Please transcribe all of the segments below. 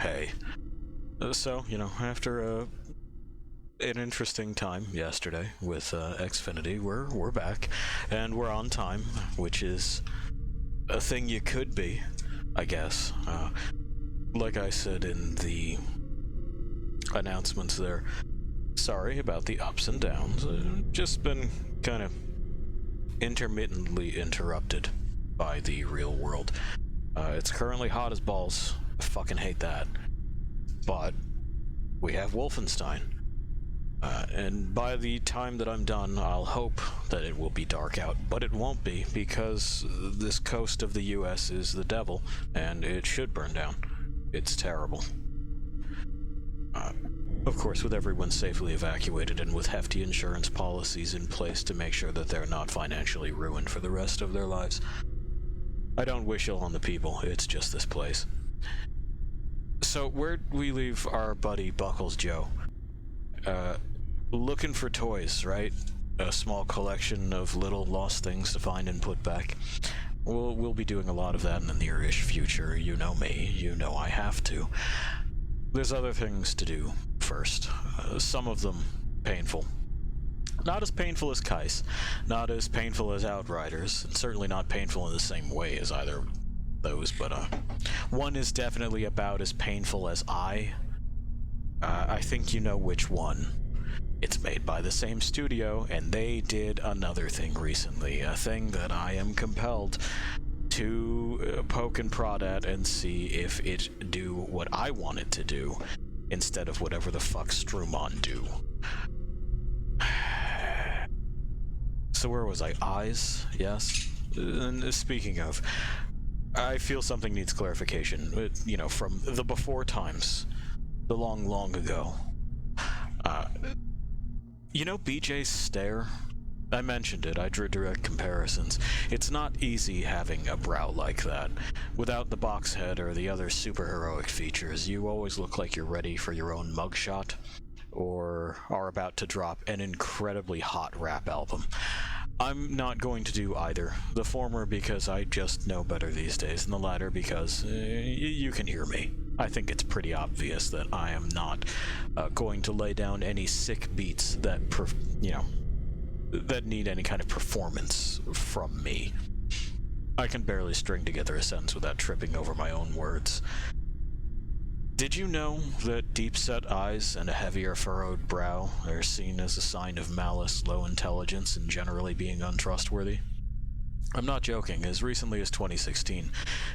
pay. So, after an interesting time yesterday with Xfinity, we're back, and we're on time, which is a thing you could be, I guess. Like I said in the announcements there, sorry about the ups and downs. Just been kind of intermittently interrupted by the real world. It's currently hot as balls. I fucking hate that. But we have Wolfenstein. And by the time that I'm done, I'll hope that it will be dark out, but it won't be, because this coast of the US is the devil, and it should burn down. It's terrible. Of course, with everyone safely evacuated and with hefty insurance policies in place to make sure that they're not financially ruined for the rest of their lives. I don't wish ill on the people, it's just this place. So, where'd we leave our buddy Buckles Joe? Looking for toys, right? A small collection of little lost things to find and put back. We'll be doing a lot of that in the near-ish future. You know me. You know I have to. There's other things to do first. Some of them painful. Not as painful as Kais. Not as painful as Outriders. And certainly not painful in the same way as either of those, but one is definitely about as painful as I think you know which one. It's made by the same studio, and they did another thing recently, a thing that I am compelled to poke and prod at and see if it do what I want it to do, instead of whatever the fuck Strumon do. So where was I? Eyes? Yes? And speaking of, I feel something needs clarification, from the before times, the long, long ago. BJ's stare? I mentioned it, I drew direct comparisons. It's not easy having a brow like that. Without the box head or the other superheroic features, you always look like you're ready for your own mugshot, or are about to drop an incredibly hot rap album. I'm not going to do either. The former because I just know better these days, and the latter because you can hear me. I think it's pretty obvious that I am not going to lay down any sick beats that, that need any kind of performance from me. I can barely string together a sentence without tripping over my own words. Did you know that deep-set eyes and a heavier furrowed brow are seen as a sign of malice, low intelligence, and generally being untrustworthy? I'm not joking. As recently as 2016,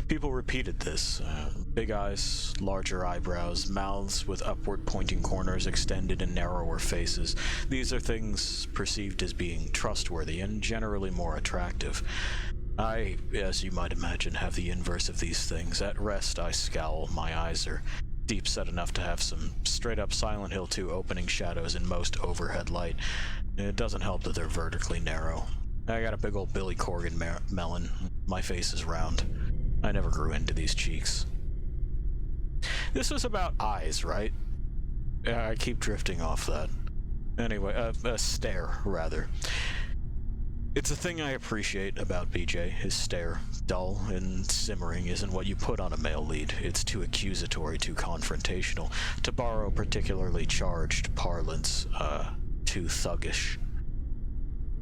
people repeated this. Big eyes, larger eyebrows, mouths with upward-pointing corners extended and narrower faces. These are things perceived as being trustworthy and generally more attractive. I, as you might imagine, have the inverse of these things. At rest, I scowl. My eyes are deep-set enough to have some straight-up Silent Hill 2 opening shadows in most overhead light. It doesn't help that they're vertically narrow. I got a big old Billy Corgan melon. My face is round. I never grew into these cheeks. This was about eyes, right? I keep drifting off that. Anyway, a stare, rather. It's a thing I appreciate about BJ, his stare. Dull and simmering isn't what you put on a male lead. It's too accusatory, too confrontational. To borrow particularly charged parlance, too thuggish.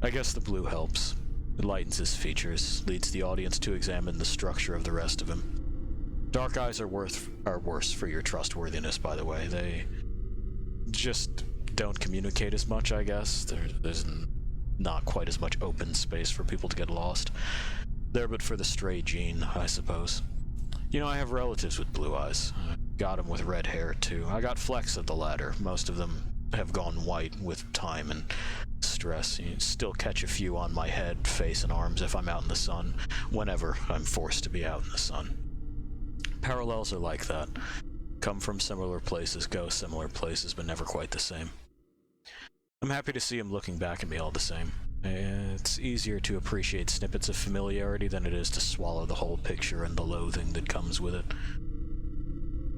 I guess the blue helps. It lightens his features, leads the audience to examine the structure of the rest of him. Dark eyes are worse for your trustworthiness, by the way. They just don't communicate as much, I guess. There's not quite as much open space for people to get lost. There but for the stray gene, I suppose. I have relatives with blue eyes. Got them with red hair, too. I got flecks of the latter. Most of them have gone white with time and stress. You still catch a few on my head, face, and arms if I'm out in the sun, whenever I'm forced to be out in the sun. Parallels are like that. Come from similar places, go similar places, but never quite the same. I'm happy to see him looking back at me all the same. It's easier to appreciate snippets of familiarity than it is to swallow the whole picture and the loathing that comes with it.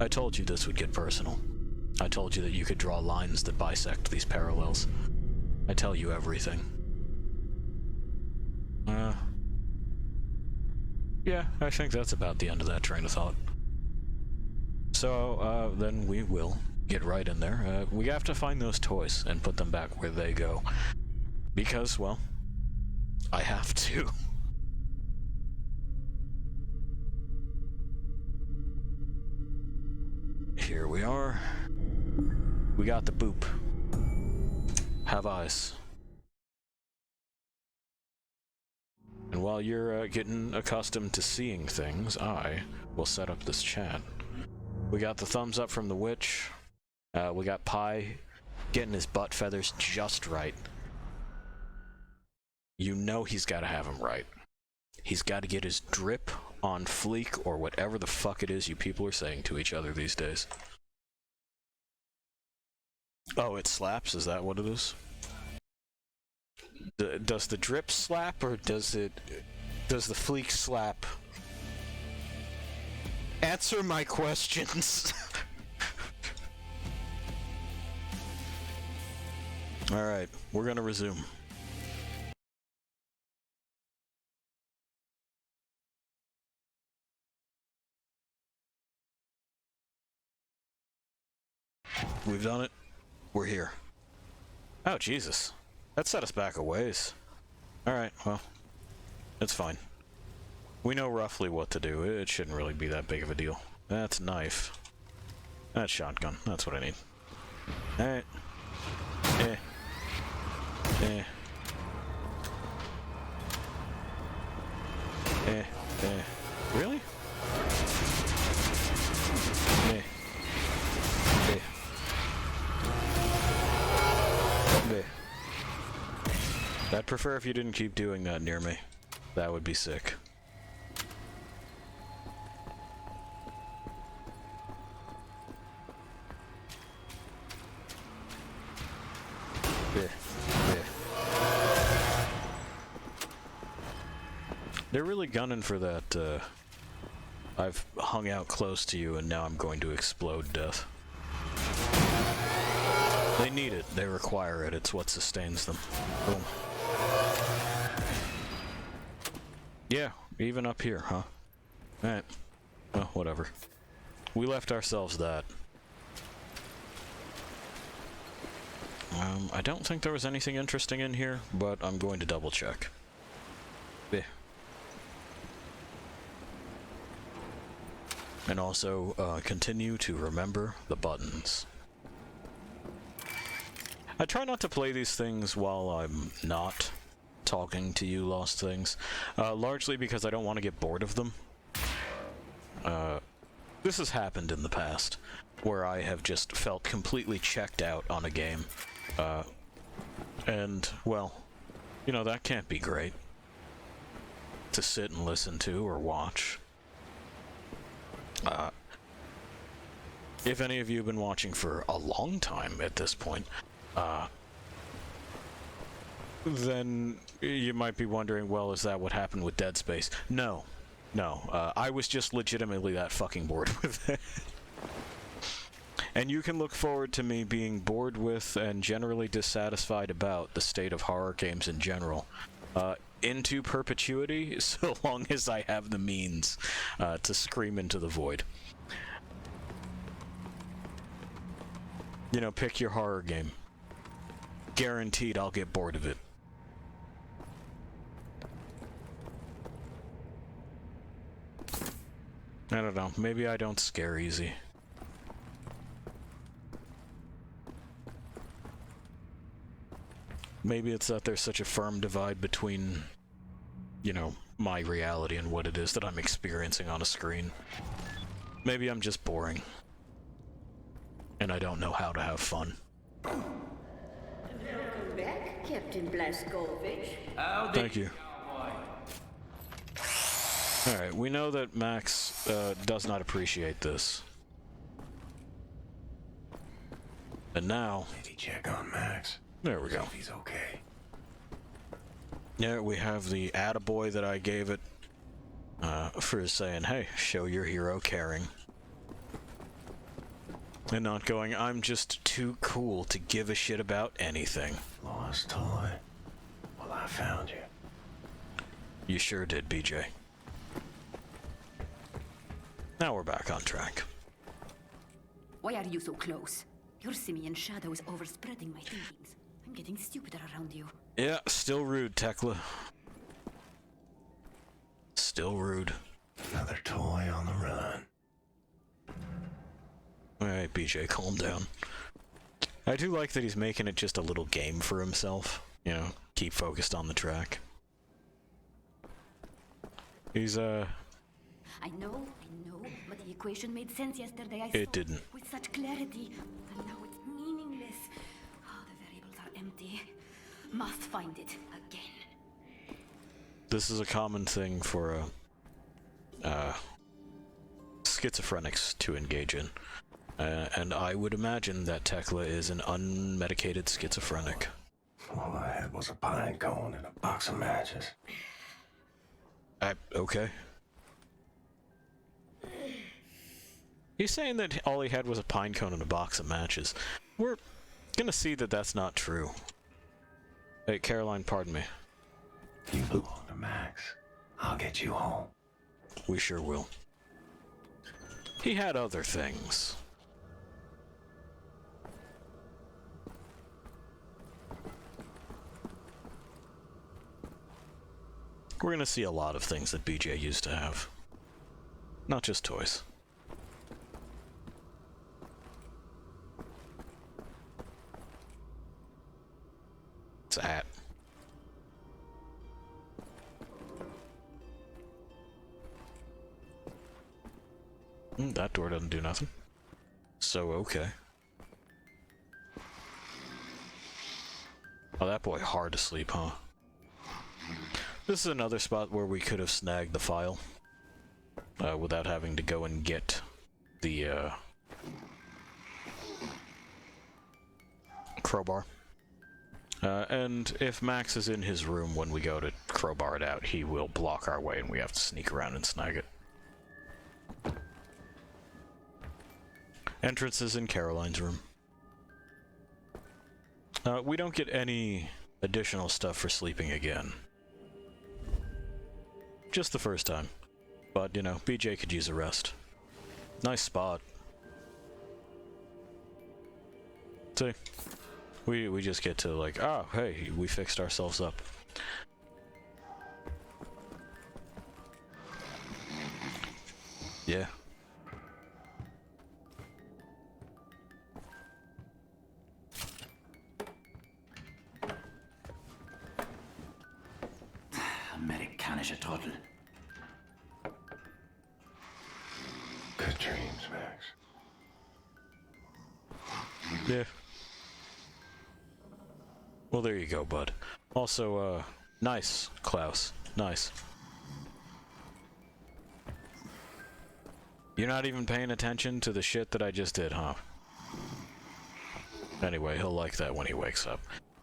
I told you this would get personal. I told you that you could draw lines that bisect these parallels. I tell you everything. Yeah, I think that's about the end of that train of thought. So, then we will get right in there. We have to find those toys and put them back where they go. Because, well, I have to. Here we are. We got the boop. Have eyes. And while you're getting accustomed to seeing things, I will set up this chat. We got the thumbs up from the witch. We got Pi getting his butt feathers just right. You know he's got to have them right. He's got to get his drip on fleek, or whatever the fuck it is you people are saying to each other these days. Oh, it slaps? Is that what it is? Does the drip slap, or does the fleek slap? Answer my questions. Alright, we're gonna resume. We've done it. We're here. Oh, Jesus. That set us back a ways. Alright, well, it's fine. We know roughly what to do. It shouldn't really be that big of a deal. That's knife. That's shotgun. That's what I need. Alright. Eh. Eh. Eh. Eh. Really? Eh. Eh. Eh. I'd prefer if you didn't keep doing that near me. That would be sick. They're really gunning for that, I've hung out close to you and now I'm going to explode death. They need it. They require it. It's what sustains them. Boom. Yeah, even up here, huh? Alright. Well, whatever. We left ourselves that. I don't think there was anything interesting in here, but I'm going to double check. Yeah. And also, continue to remember the buttons. I try not to play these things while I'm not talking to you, Lost Things, largely because I don't want to get bored of them. This has happened in the past, where I have just felt completely checked out on a game. And, well, you know, that can't be great to sit and listen to or watch. If any of you have been watching for a long time at this point, then you might be wondering, well, is that what happened with Dead Space? No. No. I was just legitimately that fucking bored with it. And you can look forward to me being bored with and generally dissatisfied about the state of horror games in general. Into perpetuity, so long as I have the means to scream into the void. You know, pick your horror game. Guaranteed I'll get bored of it. I don't know, maybe I don't scare easy. Maybe it's that there's such a firm divide between, you know, my reality and what it is that I'm experiencing on a screen. Maybe I'm just boring. And I don't know how to have fun. Welcome back, Captain Blazkowicz. Thank you. Alright, we know that Max does not appreciate this. And now... Maybe check on Max. There we go. If he's okay. Yeah, we have the attaboy that I gave it for saying, hey, show your hero caring. And not going, I'm just too cool to give a shit about anything. Lost toy. Well, I found you. You sure did, BJ. Now we're back on track. Why are you so close? Your simian shadow is overspreading my thinkings. I'm getting stupider around you. Yeah, still rude, Tekla. Still rude. Another toy on the run. Alright, BJ, calm down. I do like that he's making it just a little game for himself. You know, keep focused on the track. He's, I know, but the equation made sense yesterday. It didn't. With such clarity, and now it's meaningless. Oh, the variables are empty. Must find it again. This is a common thing for, schizophrenics to engage in. And I would imagine that Tekla is an unmedicated schizophrenic. All I had was a pine cone and a box of matches. Okay. He's saying that all he had was a pine cone and a box of matches. We're gonna see that that's not true. Hey, Caroline, pardon me. You belong to Max. I'll get you home. We sure will. He had other things. We're gonna see a lot of things that BJ used to have. Not just toys. It's at. That door doesn't do nothing. So, okay. Oh, that boy hard to sleep, huh? This is another spot where we could have snagged the file. Without having to go and get the, crowbar. And if Max is in his room when we go to crowbar it out, he will block our way and we have to sneak around and snag it. Entrance is in Caroline's room. We don't get any additional stuff for sleeping again. Just the first time. But, you know, BJ could use a rest. Nice spot. See? We just get to like, oh, hey, we fixed ourselves up. Yeah. Amerikanische Trottel. Good dreams, Max. Yeah. Well, there you go, bud. Also, nice, Klaus. Nice. You're not even paying attention to the shit that I just did, huh? Anyway, he'll like that when he wakes up.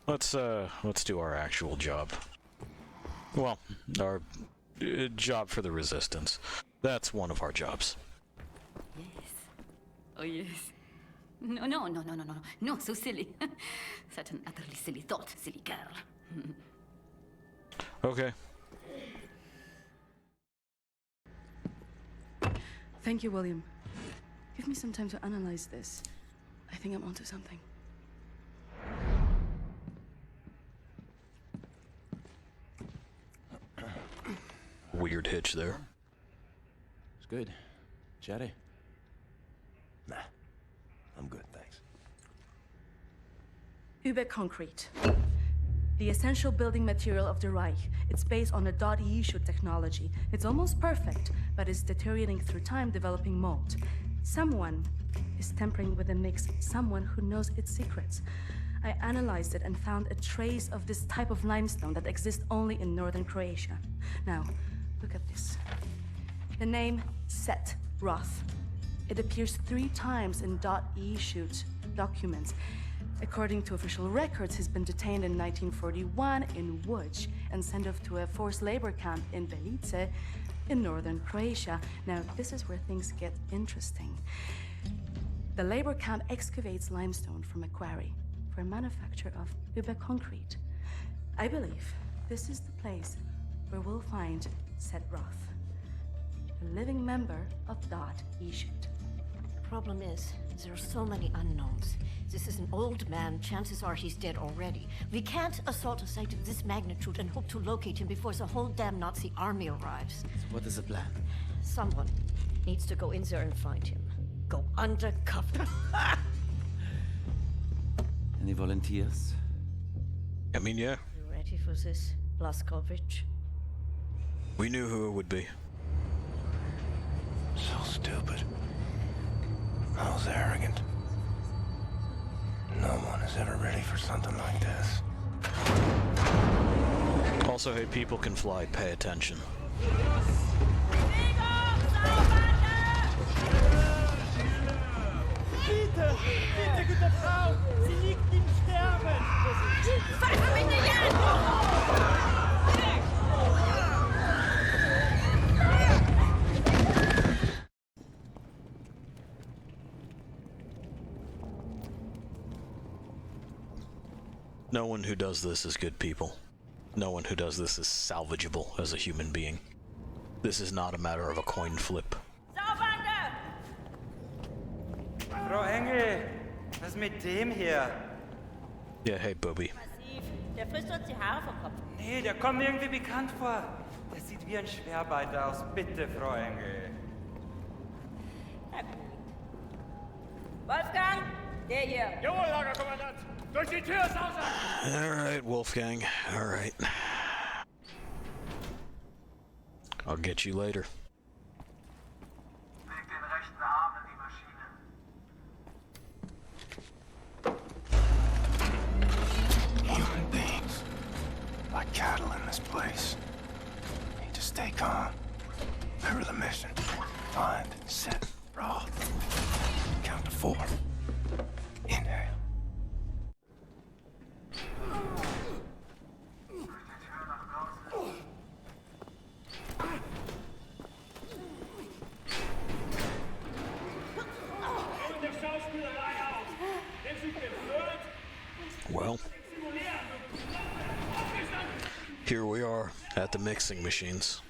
Let's do our actual job. Well, our job for the Resistance. That's one of our jobs. Yes. Oh, yes. No, so silly. Such an utterly silly thought, silly girl. Okay. Thank you, William. Give me some time to analyze this. I think I'm onto something. Weird hitch there. It's good. Chatty. Nah, I'm good, thanks. Uber concrete. The essential building material of the Reich. It's based on a .E shoot technology. It's almost perfect, but it's deteriorating through time, developing mold. Someone is tampering with the mix, someone who knows its secrets. I analyzed it and found a trace of this type of limestone that exists only in northern Croatia. Now, look at this. The name Set Roth. It appears 3 times in .E shoot documents. According to official records, he's been detained in 1941 in Łódź and sent off to a forced labor camp in Belice in northern Croatia. Now, this is where things get interesting. The labor camp excavates limestone from a quarry for manufacture of Uber concrete. I believe this is the place where we'll find Set Roth, a living member of .E shoot. The problem is, There are so many unknowns. This is an old man. Chances are he's dead already. We can't assault a site of this magnitude and hope to locate him before the whole damn Nazi army arrives. So what is the plan? Someone needs to go in there and find him. Go undercover. Any volunteers? I mean, yeah. You ready for this, Blaskovich? We knew who it would be. So stupid. I was arrogant. No one is ever ready for something like this. Also, hey, people can fly, pay attention. Bitte, bitte, gute Frau! Sie liegt im Sterben! No one who does this is good people. No one who does this is salvageable as a human being. This is not a matter of a coin flip. Frau Engel, was mit dem hier? Yeah, hey, Bobby. Massiv. Der frisst uns die Haare vom Kopf. Nee, der kommt mir irgendwie bekannt vor. Der sieht wie ein Schwerbeiter aus. Bitte, Frau Engel. Na gut. Wolfgang, der hier. Jawohl, Lagerkommandant. Durch die Tür, Sauser! Alright, Wolfgang. Alright. I'll get you later. Leg den rechten Arm in die Maschine. Human beings. Like cattle in this place. Need to stay calm. Remember the mission. Find, set, raw. Count to 4. Inhale. Well, here we are at the mixing machines.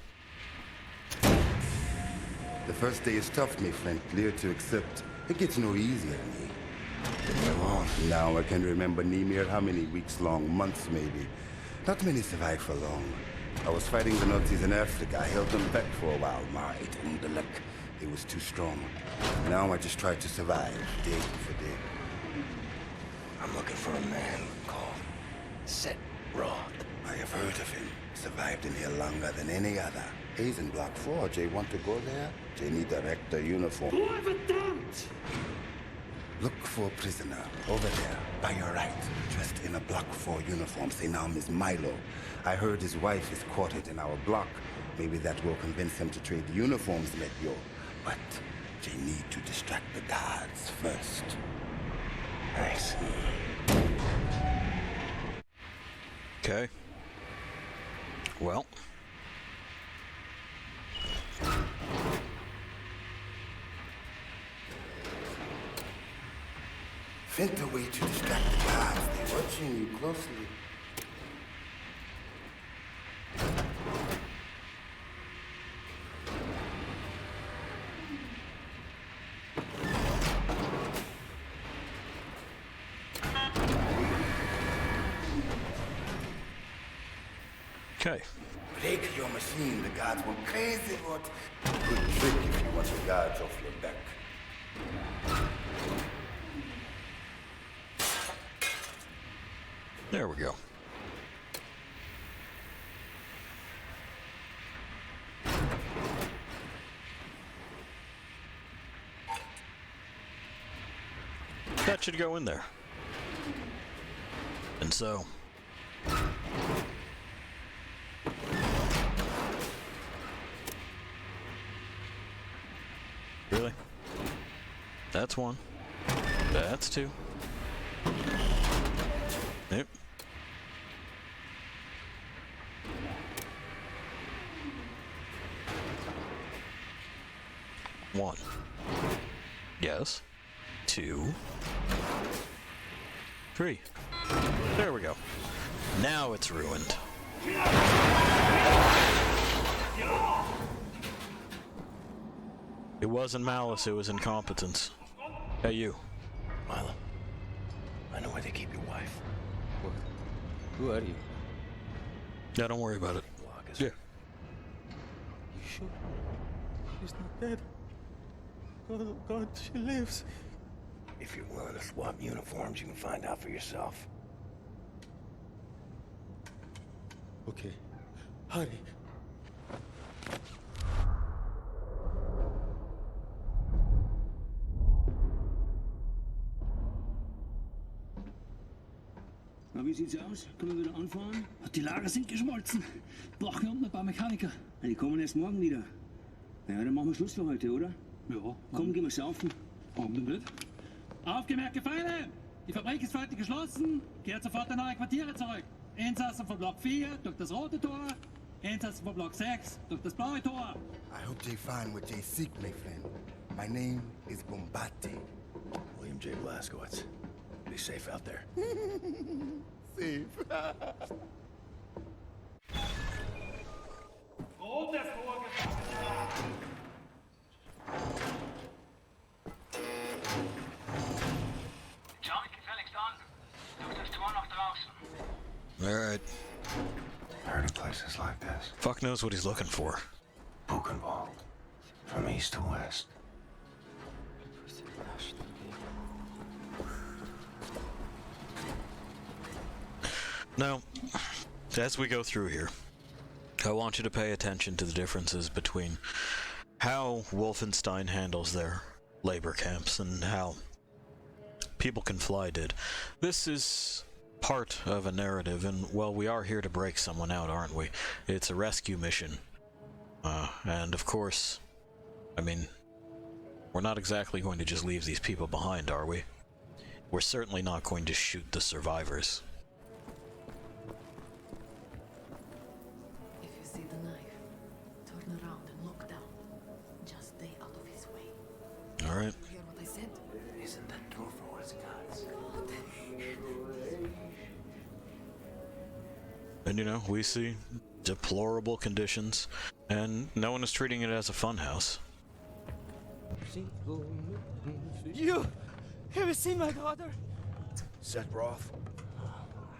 The first day is tough, my friend. Clear to accept. It gets no easier, me. Now I can remember Nimir how many weeks long, months maybe. Not many survive for long. I was fighting the Nazis in Africa. I held them back for a while. My luck. It was too strong. Now I just try to survive, day for day. I'm looking for a man called Set Rod. I have heard of him. Survived in here longer than any other. He's in Block 4. Jay want to go there? Jay need director uniform. Look for a prisoner over there, by your right, dressed in a Block 4 uniform. Say now, Miss Milo. I heard his wife is quartered in our block. Maybe that will convince him to trade the uniforms, let yo. But Jay need to distract the guards first. Thanks. Okay. Well. Find a way to distract the guards. They're watching you closely. Okay. Break your machine. The guards went crazy, but good trick if you want the guards off your back. There we go. That should go in there. And so. Really? That's one. That's two. Nope. One. Yes. Two. Three. There we go. Now it's ruined. It wasn't malice, it was incompetence. Hey, you. Milo, I know where they keep your wife. What? Who are you? Yeah, don't worry about it. Block is Yeah. You sure? She's not dead. Oh God, she lives. If you're willing to swap uniforms, you can find out for yourself. Okay. Hurry. Na, wie sieht's aus? Können wir wieder anfahren? Die Lager sind geschmolzen. Brauchen wir unten ein paar Mechaniker. Die kommen erst morgen wieder. Ja, dann machen wir Schluss für heute, oder? Ja. Komm, gehen wir saufen. Warum denn nicht? Aufgemerkte Feinde! Die Fabrik ist heute geschlossen. Kehrt sofort in eure Quartiere zurück. Insassen von Block 4 durch das rote Tor. Insassen von Block 6 durch das blaue Tor. I hope they find what they seek, my friend. My name is Bombati. William J. Blazkowicz. Be safe out there. Safe. Rotes Tor gefahren. Schau mich gefälligst an. Durch das Tor nach draußen. Alright. Heard of places like this. Fuck knows what he's looking for. Buchenwald. From east to west. Now, as we go through here, I want you to pay attention to the differences between how Wolfenstein handles their labor camps and how People Can Fly did. This is part of a narrative, and, well, we are here to break someone out, aren't we? It's a rescue mission. And, of course, I mean, we're not exactly going to just leave these people behind, are we? We're certainly not going to shoot the survivors. If you see the knife, turn around and look down. Just stay out of his way. Alright. Hear what I said? Isn't that true for what's God's? And you know, we see deplorable conditions, and no one is treating it as a funhouse. You! Have you seen my daughter? Seth Roth?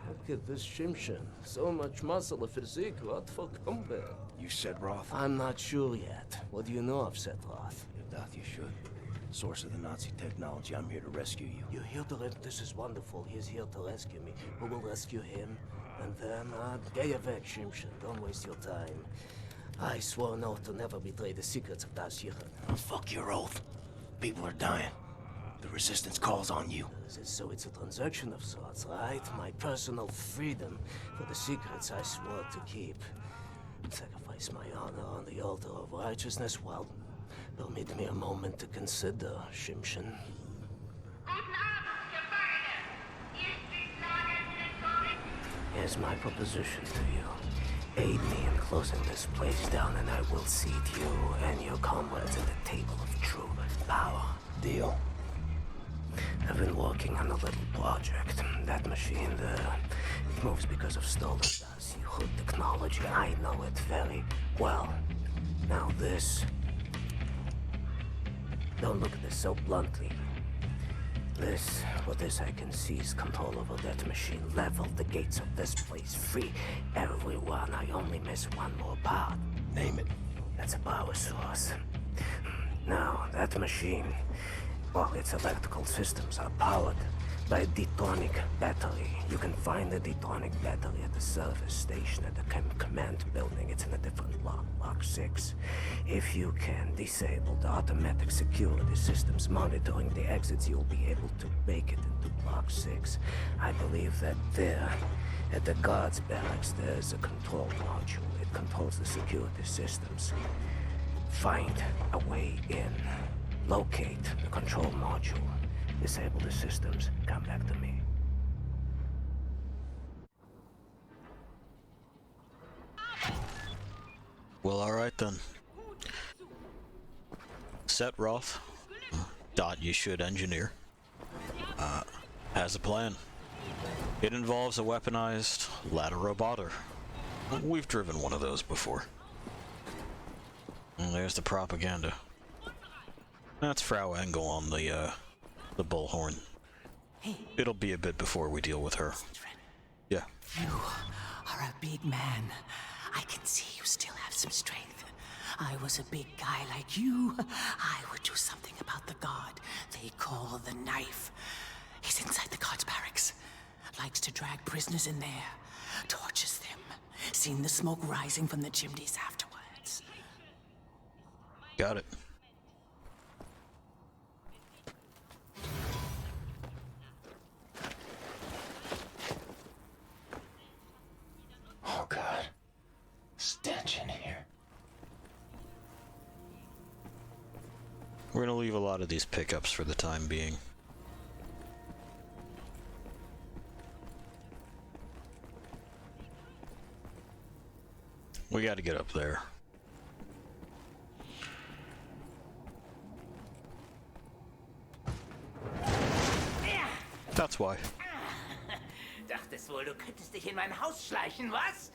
Look at this Shimshin. So much muscle and physique. What for combat? You said Roth? I'm not sure yet. What do you know of Seth Roth? You doubt you should. Source of the Nazi technology. I'm here to rescue you. You're here to This is wonderful. He's here to rescue me. We will rescue him. And then, get your back, Shimshin. Don't waste your time. I swore an oath to never betray the secrets of Das Yichud. Oh, fuck your oath. People are dying. The resistance calls on you. So it's a transaction of sorts, right? My personal freedom for the secrets I swore to keep. Sacrifice my honor on the altar of righteousness. Well, permit me a moment to consider, Shimshin. Here's my proposition to you. Aid me in closing this place down, and I will seat you and your comrades at the table of true power. Deal. I've been working on a little project. That machine there, it moves because of stolen Das Yichud technology. I know it very well. Now this... Don't look at this so bluntly. With this I can seize control over that machine, level the gates of this place, free everyone. I only miss one more part. Name it. That's a power source. Now, that machine, well, its electrical systems are powered by a detonic battery. You can find the detonic battery at the service station at the command building. It's in a different block, Block 6. If you can disable the automatic security systems monitoring the exits, you'll be able to make it into Block 6. I believe that there, at the guards' barracks, there's a control module. It controls the security systems. Find a way in. Locate the control module. Disable the systems. Come back to me. Well, alright then. Set Roth, you should engineer, has a plan. It involves a weaponized ladder roboter. We've driven one of those before. And there's the propaganda. That's Frau Engel on the the bullhorn. It'll be a bit before we deal with her. Yeah. You are a big man. I can see you still have some strength. I was a big guy like you. I would do something about the guard they call the Knife. He's inside the guard's barracks. Likes to drag prisoners in there. Tortures them. Seen the smoke rising from the chimneys afterwards. Got it. Oh, God. Stench in here. We're gonna leave a lot of these pickups for the time being. We gotta get up there. That's why. Dachtest wohl, du könntest dich in mein Haus schleichen, was?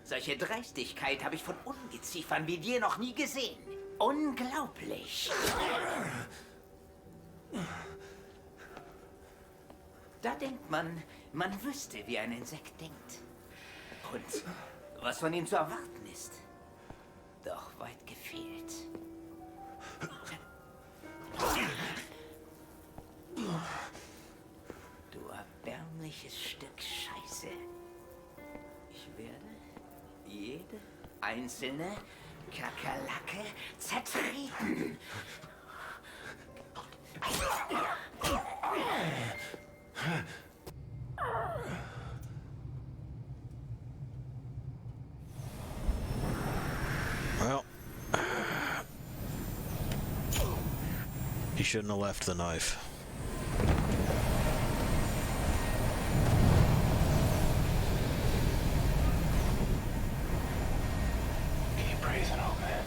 Solche Dreistigkeit habe ich von Ungeziefern wie dir noch nie gesehen. Unglaublich. Da denkt man, man wüsste, wie ein Insekt denkt. Und was von ihm zu erwarten ist. Doch weit gefehlt. Du erbärmliches Stück Scheiße. Ich werde jede einzelne Kakerlake zertreten. Well, he shouldn't have left the knife. Keep breathing, old man.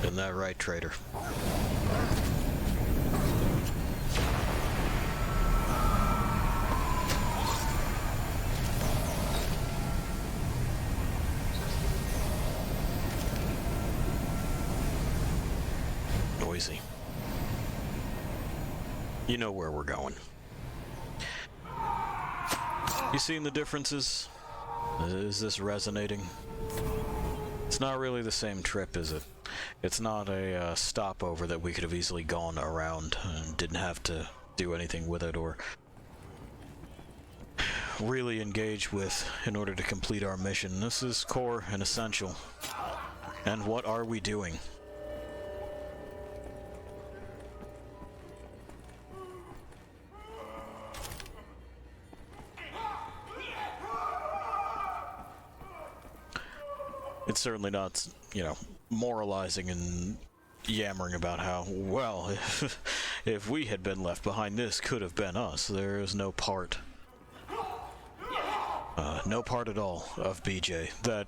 Isn't that right, traitor? Noisy. You know where we're going. You seeing the differences? Is this resonating? It's not really the same trip, is it? It's not a stopover that we could have easily gone around and didn't have to do anything with it or really engage with in order to complete our mission. This is core and essential. And what are we doing? It's certainly not, you know, moralizing and yammering about how, well, if we had been left behind, this could have been us. There is no part, no part at all of BJ that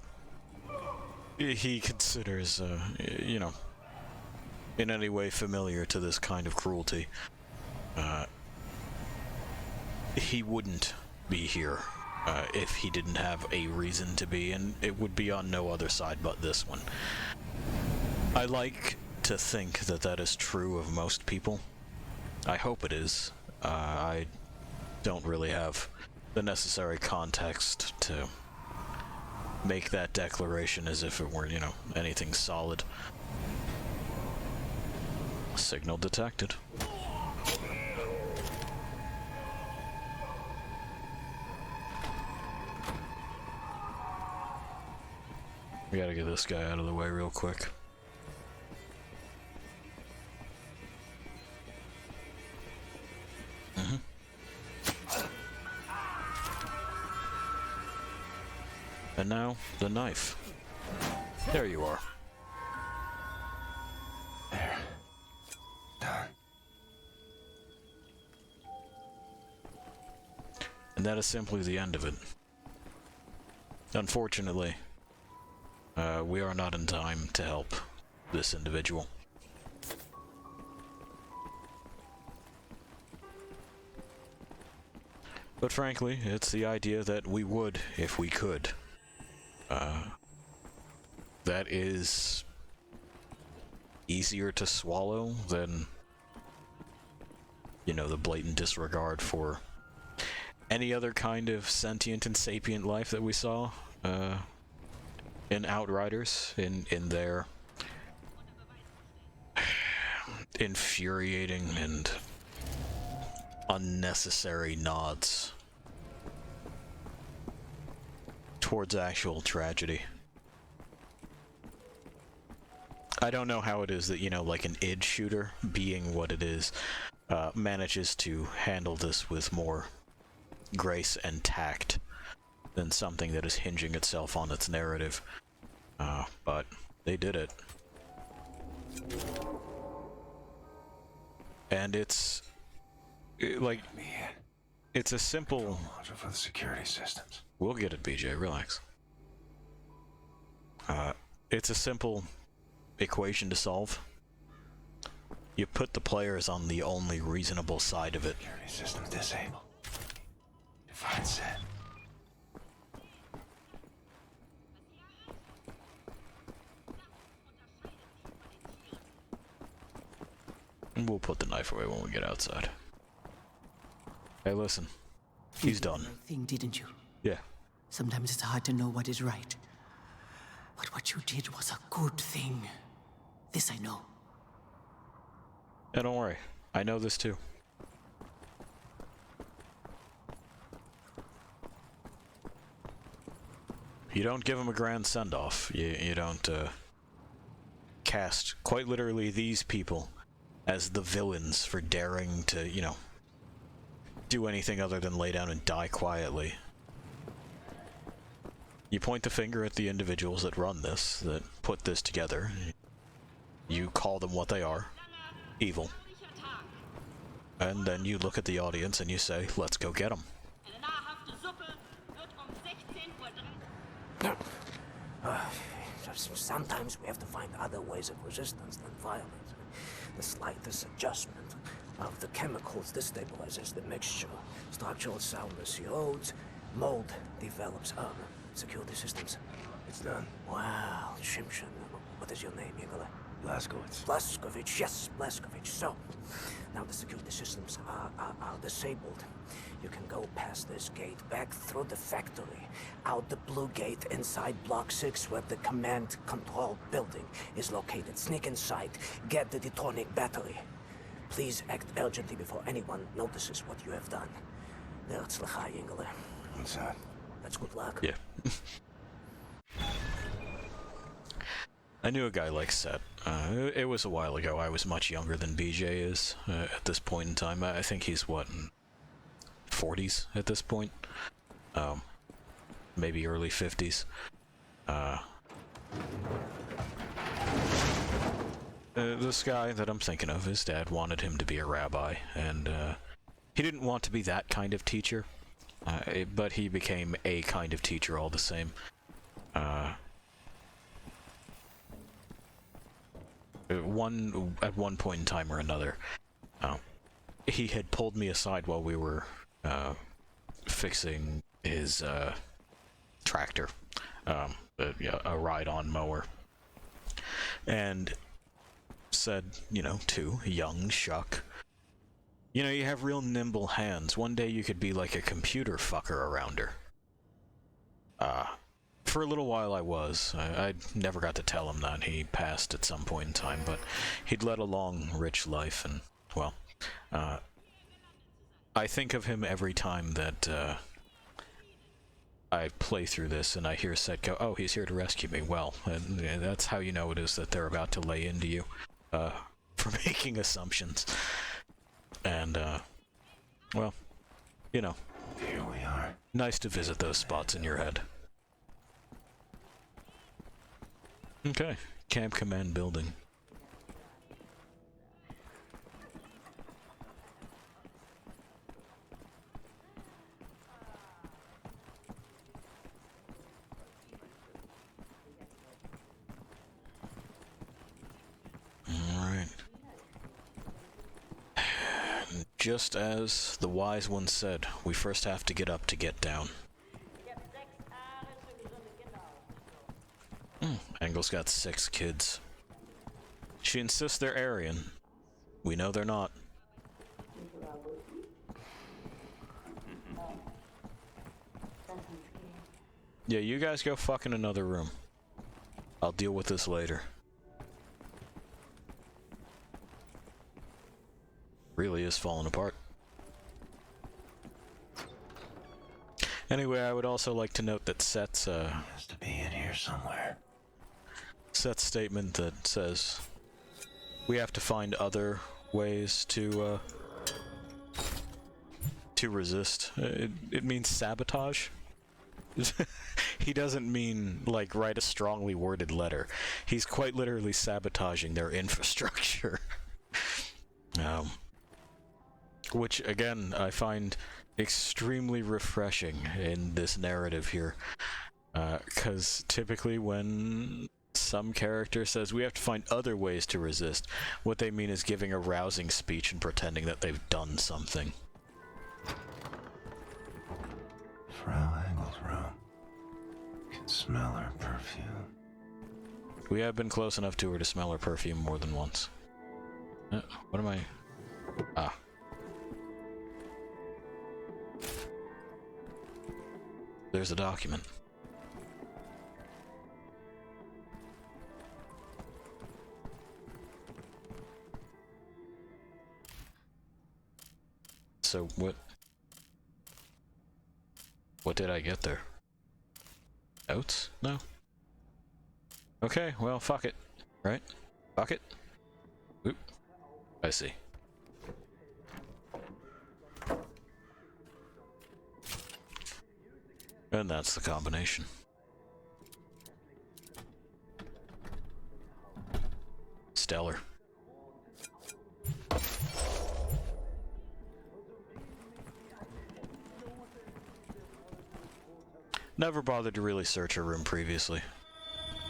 he considers, you know, in any way familiar to this kind of cruelty. He wouldn't be here. If he didn't have a reason to be, and it would be on no other side but this one. I like to think that that is true of most people. I hope it is. I don't really have the necessary context to make that declaration as if it were, you know, anything solid. Signal detected. We gotta get this guy out of the way real quick. And now, the knife. There you are. There. Done. And that is simply the end of it. Unfortunately, we are not in time to help this individual. But frankly, it's the idea that we would if we could. That is easier to swallow than, you know, the blatant disregard for any other kind of sentient and sapient life that we saw in Outriders, in their infuriating and unnecessary nods towards actual tragedy. I don't know how it is that, you know, like an id shooter, being what it is, manages to handle this with more grace and tact than something that is hinging itself on its narrative. But they did it. And it's it's a simple for the security systems. We'll get it, BJ, relax. It's a simple equation to solve. You put the players on the only reasonable side of it. Security systems disabled. Define set. We'll put the knife away when we get outside. Hey, listen. He's done. Thing, didn't you? Yeah. Sometimes it's hard to know what is right. But what you did was a good thing. This I know. Yeah, don't worry. I know this too. You don't give him a grand send-off. You don't cast quite literally these people as the villains for daring to, you know, do anything other than lay down and die quietly. You point the finger at the individuals that run this, that put this together. You call them what they are, evil. And then you look at the audience and you say, let's go get them. Sometimes we have to find other ways of resistance than violence. The slightest adjustment of the chemicals destabilizes the mixture. Structural soundness erodes, mold develops. Security systems. It's done. Wow, Shimshin. What is your name, Igor? Blazkowicz. Blazkowicz, yes, Blazkowicz. So, now the security systems are disabled. You can go past this gate, back through the factory, out the blue gate inside Block 6 where the command control building is located. Sneak inside, get the detonic battery. Please act urgently before anyone notices what you have done. Nerzlachai, Ingele. Inside. That's good luck. Yeah. I knew a guy like Set. It was a while ago. I was much younger than BJ is at this point in time. I think he's, what, 40s at this point? Maybe early 50s. This guy that I'm thinking of, his dad wanted him to be a rabbi, and he didn't want to be that kind of teacher, but he became a kind of teacher all the same. At one point in time or another, he had pulled me aside while we were fixing his tractor, a ride-on mower, and said, you know, to young Shuck, you know, you have real nimble hands. One day you could be like a computer fucker around her. For a little while I was. I never got to tell him that. He passed at some point in time, but he'd led a long, rich life, and, well, I think of him every time that I play through this and I hear Set go, oh, he's here to rescue me. Well, that's how you know it is that they're about to lay into you for making assumptions. And, well, you know. Here we are. Nice to visit those spots in your head. Okay, Camp Command building. just as the wise one said, we first have to get up to get down. Engel's got 6 kids. She insists they're Aryan. We know they're not. Yeah, you guys go fuck in another room. I'll deal with this later. Really is falling apart. Anyway, I would also like to note that Set's has to be in here somewhere. Set's statement that says we have to find other ways to resist. It means sabotage. He doesn't mean, like, write a strongly worded letter. He's quite literally sabotaging their infrastructure. Which, again, I find extremely refreshing in this narrative here. Because typically when some character says, we have to find other ways to resist, what they mean is giving a rousing speech and pretending that they've done something. Frau Engel's room. Can smell her perfume. We have been close enough to her to smell her perfume more than once. What am I... Ah. There's a document. So what did I get there? Notes? No. Okay, well, fuck it. Right? Fuck it. Oop. I see. And that's the combination. Stellar. Never bothered to really search her room previously.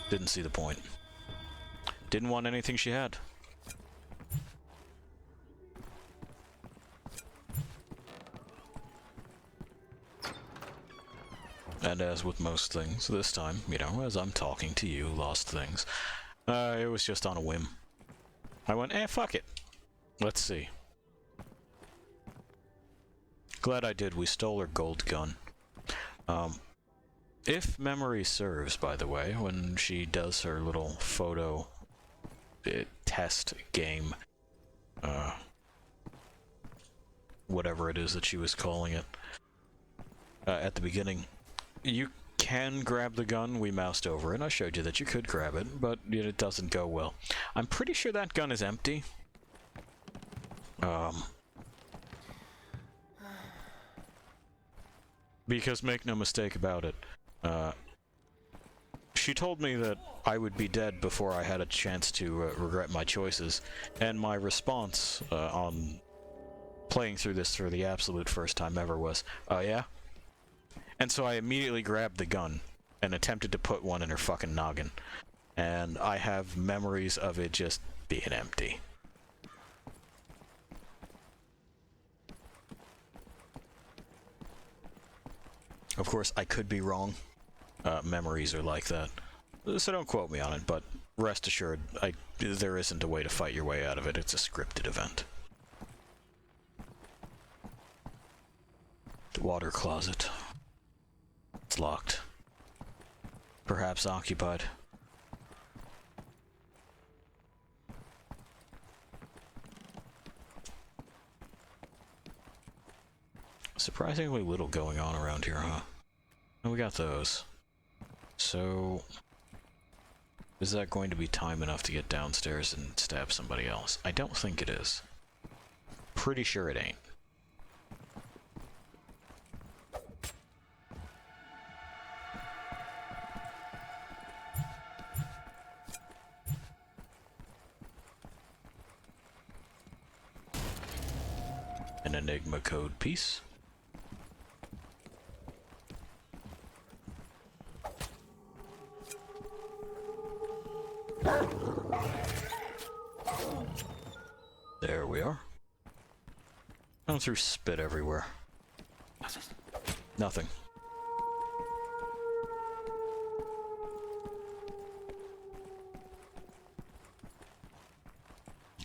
Didn't see the point. Didn't want anything she had. And as with most things, this time, you know, as I'm talking to you, Lost Things, it was just on a whim. I went, fuck it. Let's see. Glad I did. We stole her gold gun. If memory serves, by the way, when she does her little photo test game, whatever it is that she was calling it, at the beginning, you can grab the gun. We moused over it. I showed you that you could grab it, but it doesn't go well. I'm pretty sure that gun is empty. Because make no mistake about it, she told me that I would be dead before I had a chance to regret my choices, and my response on playing through this for the absolute first time ever was, oh yeah? And so I immediately grabbed the gun and attempted to put one in her fucking noggin, and I have memories of it just being empty. Of course, I could be wrong. Memories are like that. So don't quote me on it, but rest assured, there isn't a way to fight your way out of it. It's a scripted event. The water closet. It's locked. Perhaps occupied. Surprisingly little going on around here, huh? Oh, we got those. So, is that going to be time enough to get downstairs and stab somebody else? I don't think it is. Pretty sure it ain't. An Enigma code piece. There we are. Oh, Someone threw spit everywhere. Nothing.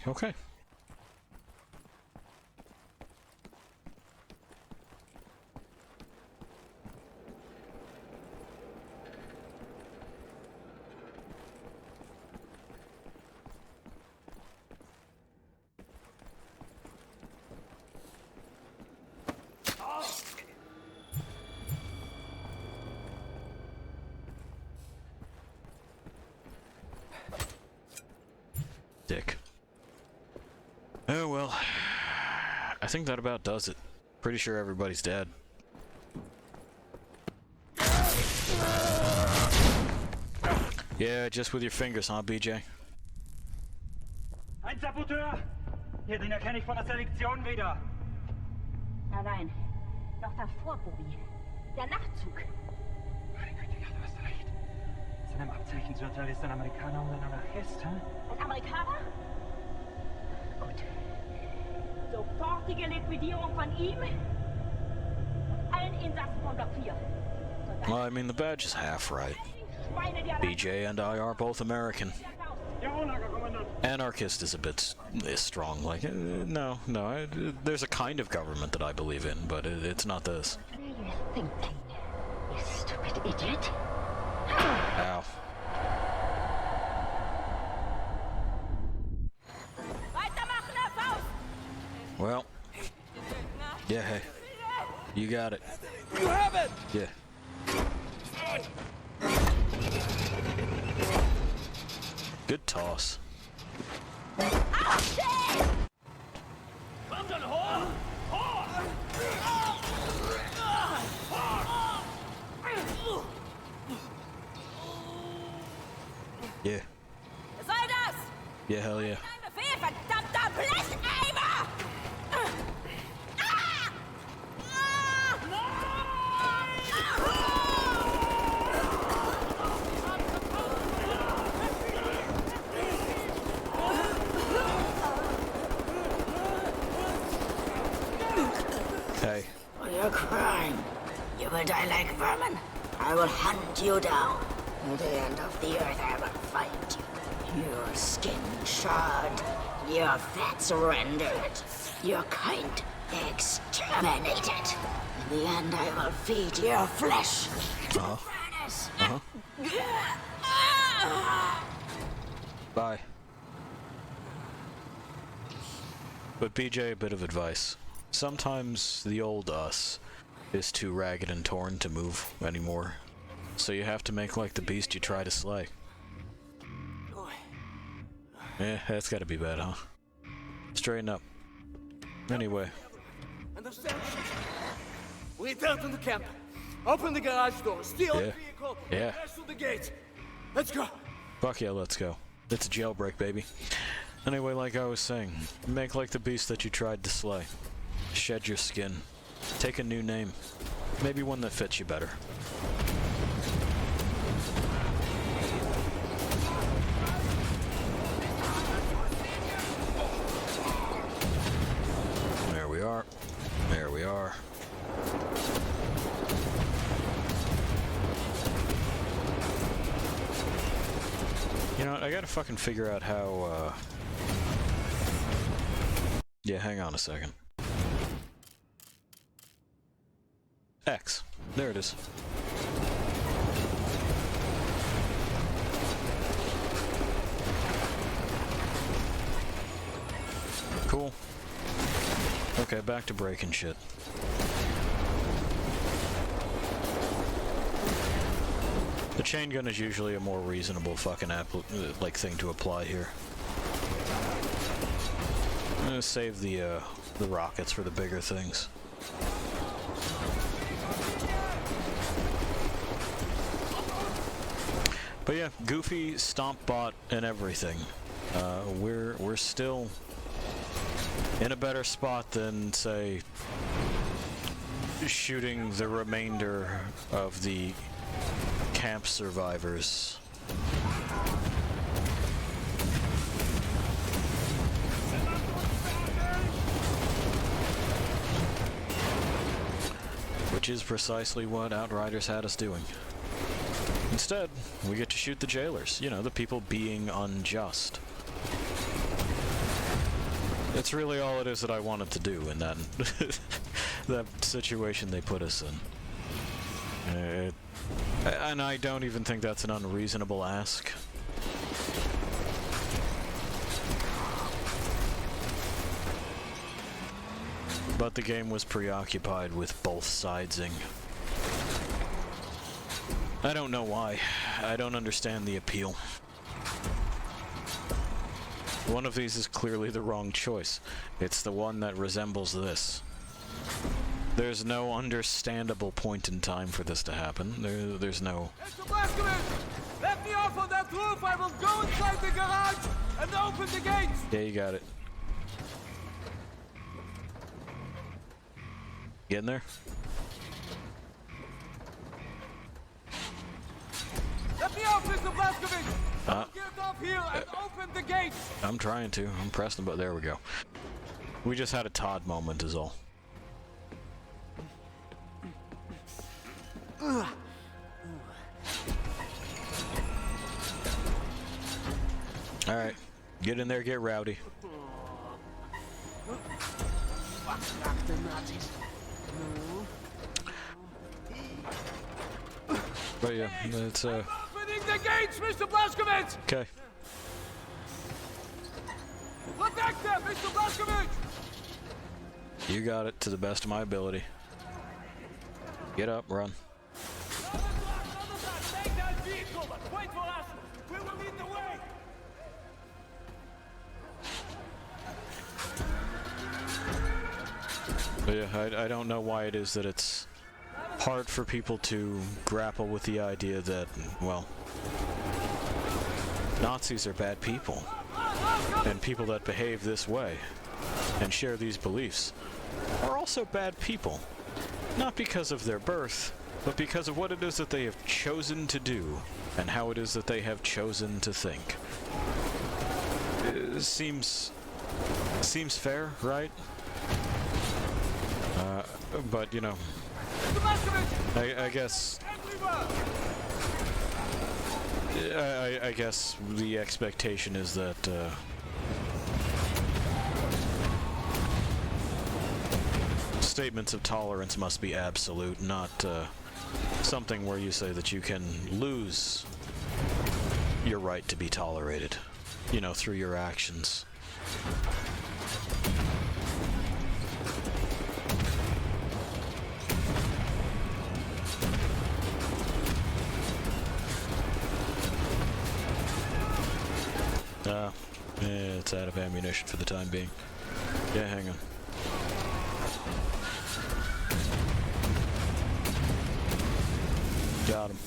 Okay. Dick. Oh well. I think that about does it. Pretty sure everybody's dead. Yeah, just with your fingers, huh, BJ? Ein Saboteur! Hier, den erkenne ich von der Selektion wieder. Nein, noch davor, Bobby. Der Nachtzug. Meine Güte, ja, du hast recht. Seinem Abzeichensurteil ist ein Amerikaner und ein Anarchist, hä? Ein Amerikaner? Gut. Sofortige Liquidierung von ihm und allen Insassen von Block 4. Well, I mean, the badge is half right. BJ and I are both American. Anarchist is a bit strong. Like, no, there's a kind of government that I believe in, but it's not this. What are you thinking, you stupid idiot? Ow. Well, yeah, hey, you got it. You have it! Yeah. Good toss. Yeah. Was soll das? Yeah, hell yeah. Ein Befehl, verdammter Blecheimer! Hey. For your crime, you will die like vermin. I will hunt you down. At the end of the earth, I will find you. Your skin charred, your fats rendered, your kind exterminated. In the end, I will feed your flesh to furnace. Bye. But BJ, a bit of advice. Sometimes the old us is too ragged and torn to move anymore. So you have to make like the beast you try to slay. Yeah, that's gotta be bad, huh? Straighten up. Anyway. Understand? Return to the camp. Open the garage door. Steal the vehicle. Yeah. Dash to the gate. Let's go. Fuck yeah, let's go. It's a jailbreak, baby. Anyway, like I was saying, make like the beast that you tried to slay. Shed your skin. Take a new name. Maybe one that fits you better. There we are. There we are. You know what, I gotta fucking figure out how, Yeah, hang on a second. X. There it is. Cool. Okay, back to breaking shit. The chain gun is usually a more reasonable fucking thing to apply here. I'm gonna save the rockets for the bigger things. But yeah, Goofy, Stomp Bot, and everything. We're still in a better spot than, say, shooting the remainder of the camp survivors. which is precisely what Outriders had us doing. Instead, we get to shoot the jailers, you know, the people being unjust. That's really all it is that I wanted to do in that that situation they put us in. And I don't even think that's an unreasonable ask. But the game was preoccupied with both sidesing. I don't know why. I don't understand the appeal. One of these is clearly the wrong choice. It's the one that resembles this. There's no understandable point in time for this to happen. There's no... Mr. Blazkowicz! Let me off on that roof! I will go inside the garage and open the gates! Yeah, you got it. Get in there? Let me off, Mr. Blazkowicz! Get off here and open the gates! I'm trying to. I'm pressing, but there we go. We just had a Todd moment is all. Alright, get in there, get rowdy. But yeah, it's opening the gates, Mr. Blazkowicz! Okay. Protect them, Mr. Blazkowicz! You got it to the best of my ability. Get up, run. Take that vehicle, but wait for us! We will lead the way! But yeah, I don't know why it is that it's hard for people to grapple with the idea that, well, Nazis are bad people. And people that behave this way and share these beliefs are also bad people. Not because of their birth, but because of what it is that they have chosen to do and how it is that they have chosen to think. It seems fair, right? But, you know, I guess... I guess the expectation is that, statements of tolerance must be absolute, not, something where you say that you can lose your right to be tolerated, you know, through your actions. Yeah, it's out of ammunition for the time being. Yeah, hang on. Got him.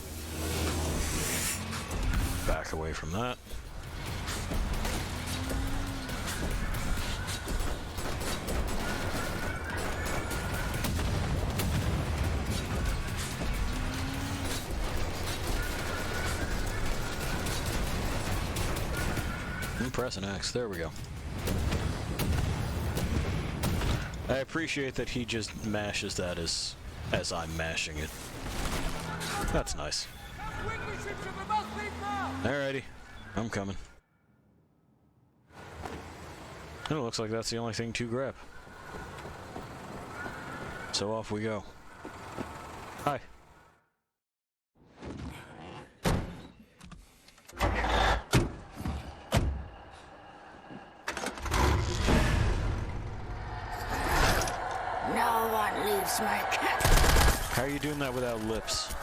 Back away from that. Press an X. There we go. I appreciate that he just mashes that as I'm mashing it. That's nice. Alrighty. I'm coming. And it looks like that's the only thing to grab. So off we go. Hi. How are you doing that without lips?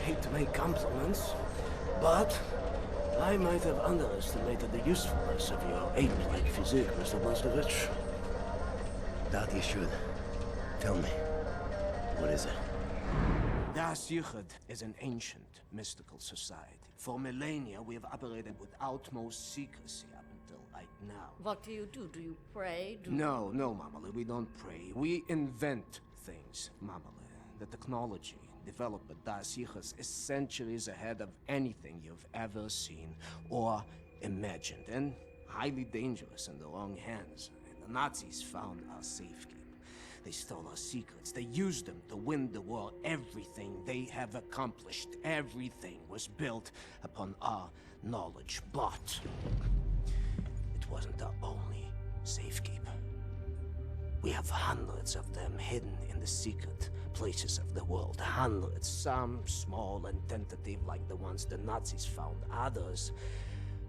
Hate to make compliments, but I might have underestimated the usefulness of your ape-like physique, Mr. Blazkowicz. Doubt you should. Tell me, what is it? Das Yichud is an ancient, mystical society. For millennia, we have operated with utmost secrecy up until right now. What do? Do you pray? No, Mamale, we don't pray. We invent things, Mamale. The technology developed by Das Yichud is centuries ahead of anything you've ever seen or imagined and highly dangerous in the wrong hands. And the Nazis found our safekeep. They stole our secrets. They used them to win the war. Everything they have accomplished, everything was built upon our knowledge. But it wasn't our only safekeep. We have hundreds of them hidden in the secret places of the world. Hundreds, some small and tentative like the ones the Nazis found. Others,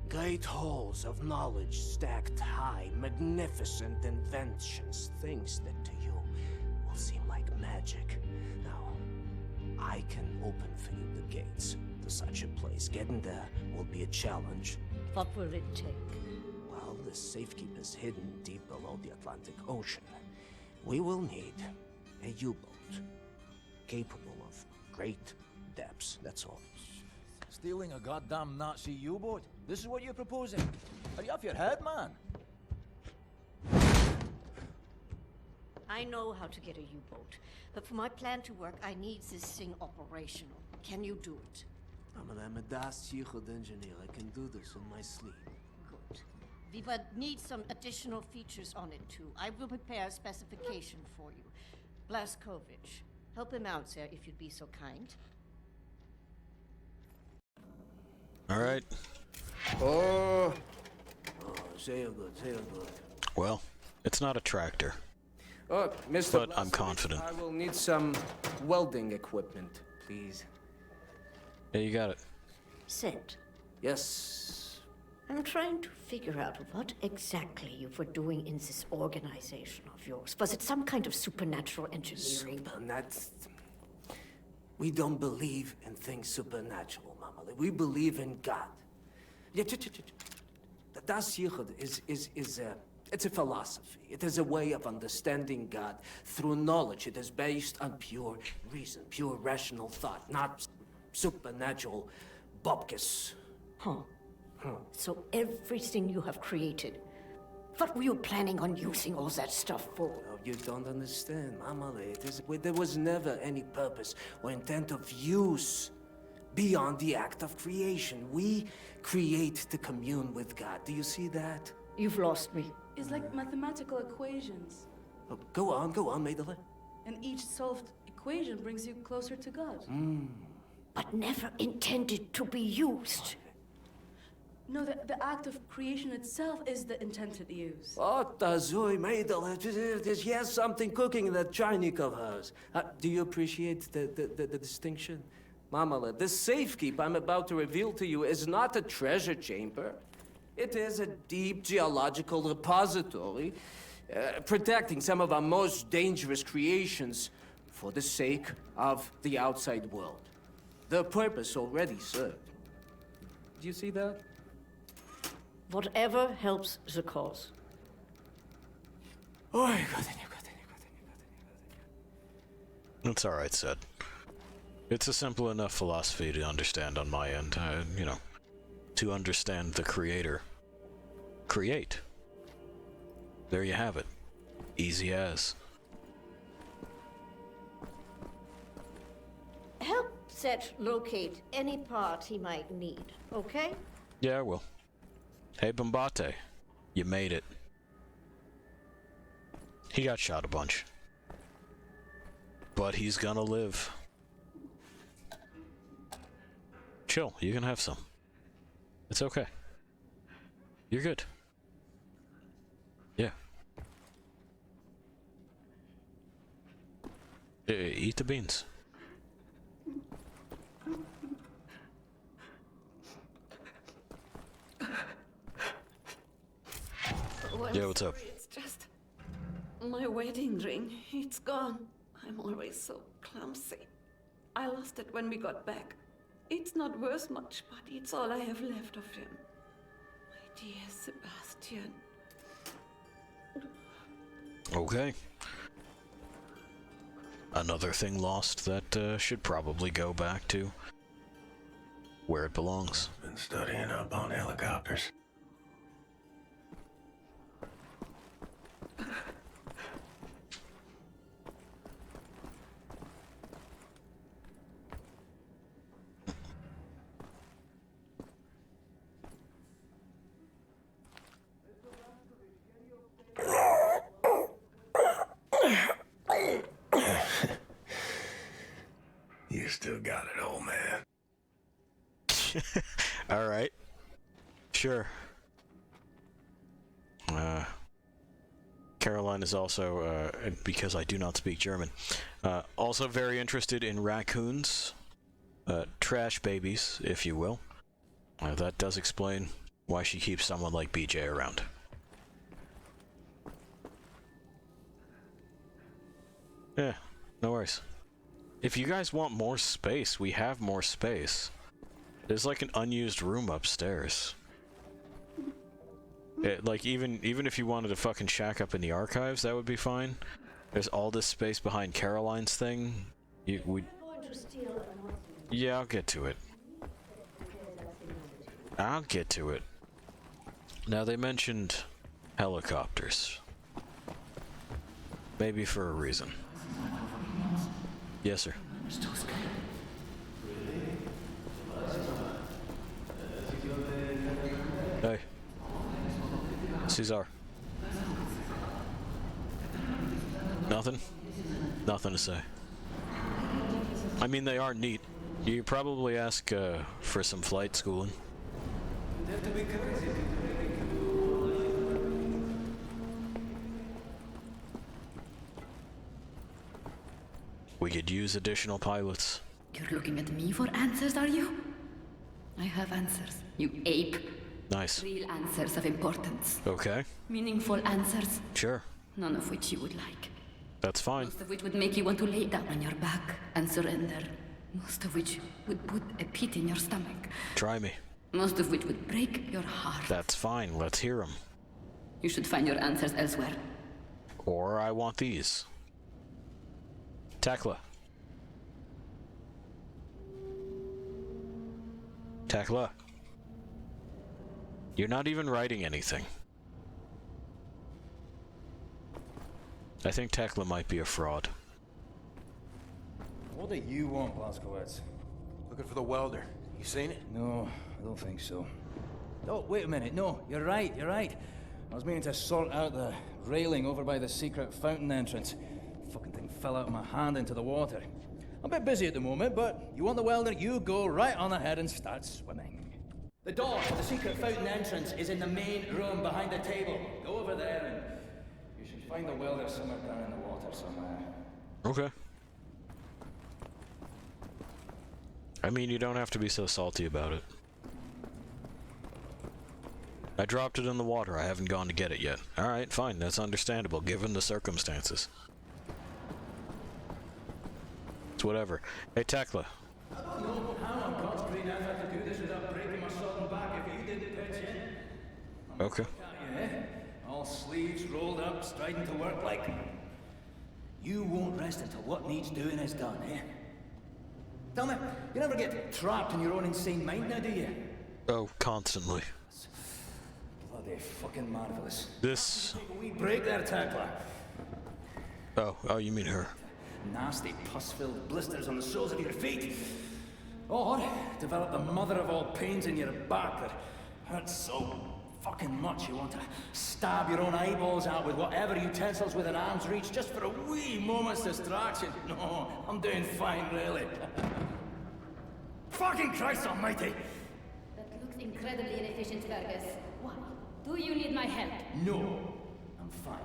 great halls of knowledge stacked high, magnificent inventions, things that to you will seem like magic. Now, I can open for you the gates to such a place. Getting there will be a challenge. What will it take? Well, the safekeep is hidden deep below the Atlantic Ocean. We will need a U-boat capable of great depths, that's all. Stealing a goddamn Nazi U-boat? This is what you're proposing? Are you off your head, man? I know how to get a U-boat, but for my plan to work, I need this thing operational. Can you do it? I'm a das Yichud engineer. I can do this in my sleep. Good. We would need some additional features on it, too. I will prepare a specification for you. Blaskovich, help him out, sir, if you'd be so kind. All right. Oh, say good, say good. Well, it's not a tractor. Oh, Mr. But I'm confident. I will need some welding equipment, please. Yeah, you got it. Set. Yes. I'm trying to figure out what exactly you were doing in this organization of yours. Was it some kind of supernatural engineering? We don't believe in things supernatural, Mama. We believe in God. The Das Yichud it's a philosophy. It is a way of understanding God through knowledge. It is based on pure reason, pure rational thought, not supernatural bupkis. Huh. So everything you have created, what were you planning on using all that stuff for? Oh, you don't understand, Mama. There was never any purpose or intent of use beyond the act of creation. We create to commune with God. Do you see that? You've lost me. It's like mathematical equations. Oh, go on, Maidele. And each solved equation brings you closer to God. But never intended to be used. No, the act of creation itself is the intended use. What does Maidele? There's something cooking in that Chinese of hers. Do you appreciate the distinction? Mama, the safekeep I'm about to reveal to you is not a treasure chamber. It is a deep geological repository, protecting some of our most dangerous creations for the sake of the outside world. The purpose already served. Do you see that? Whatever helps the cause. Oh, It's all right, Sid. It's a simple enough philosophy to understand on my end. To understand the creator. Create. There you have it. Easy as. Help Set locate any part he might need, okay? Yeah, I will. Hey, Bombate. You made it. He got shot a bunch. But he's gonna live. Chill, you can have some. It's okay. You're good. Yeah. Eat the beans. Yeah, what's up? It's just my wedding ring. It's gone. I'm always so clumsy. I lost it when we got back. It's not worth much, but it's all I have left of him. My dear Sebastian. Okay. Another thing lost that should probably go back to where it belongs. Been studying up on helicopters. still got it, old man. Alright. Sure. Caroline is also, because I do not speak German, also very interested in raccoons. Trash babies, if you will. That does explain why she keeps someone like BJ around. Yeah, no worries. If you guys want more space, we have more space. There's like an unused room upstairs. Like even if you wanted to fucking shack up in the archives, that would be fine. There's all this space behind Caroline's thing. Yeah, I'll get to it. I'll get to it. Now they mentioned helicopters. Maybe for a reason. Yes, sir. Hey. Caesar. Nothing? Nothing to say. I mean, they are neat. You probably ask for some flight schooling. We could use additional pilots. You're looking at me for answers, are you? I have answers, you ape. Nice. Real answers of importance. Okay. Meaningful answers. Sure. None of which you would like. That's fine. Most of which would make you want to lay down on your back and surrender. Most of which would put a pit in your stomach. Try me. Most of which would break your heart. That's fine. Let's hear them. You should find your answers elsewhere. Or I want these. Tekla. Tekla. You're not even writing anything. I think Tekla might be a fraud. What do you want, Blazkowicz? Looking for the welder. You seen it? No, I don't think so. Oh, wait a minute. No, you're right, you're right. I was meaning to sort out the railing over by the secret fountain entrance. Fucking thing fell out of my hand into the water. I'm a bit busy at the moment, but you want the welder, you go right on ahead and start swimming. The door to the secret fountain entrance is in the main room behind the table. Go over there and you should find the welder somewhere down in the water somewhere. Okay. I mean, you don't have to be so salty about it. I dropped it in the water. I haven't gone to get it yet. Alright, fine. That's understandable, given the circumstances. It's whatever. Hey, Tekla. I don't know how on God's green earth I could do this without breaking my sodden back if you didn't pitch in. Okay. All sleeves rolled up, striding to work like... You won't rest until what needs doing is done, eh? Tell me, you never get trapped in your own insane mind now, do you? Oh, constantly. Bloody fucking marvelous. This... Take a wee break there, Tekla. Oh, you mean her. Nasty pus-filled blisters on the soles of your feet. Or develop the mother of all pains in your back that hurts so fucking much you want to stab your own eyeballs out with whatever utensils within arm's reach just for a wee moment's distraction. No, I'm doing fine, really. Fucking Christ almighty! That looks incredibly inefficient, Fergus. Why? Do you need my help? No, I'm fine.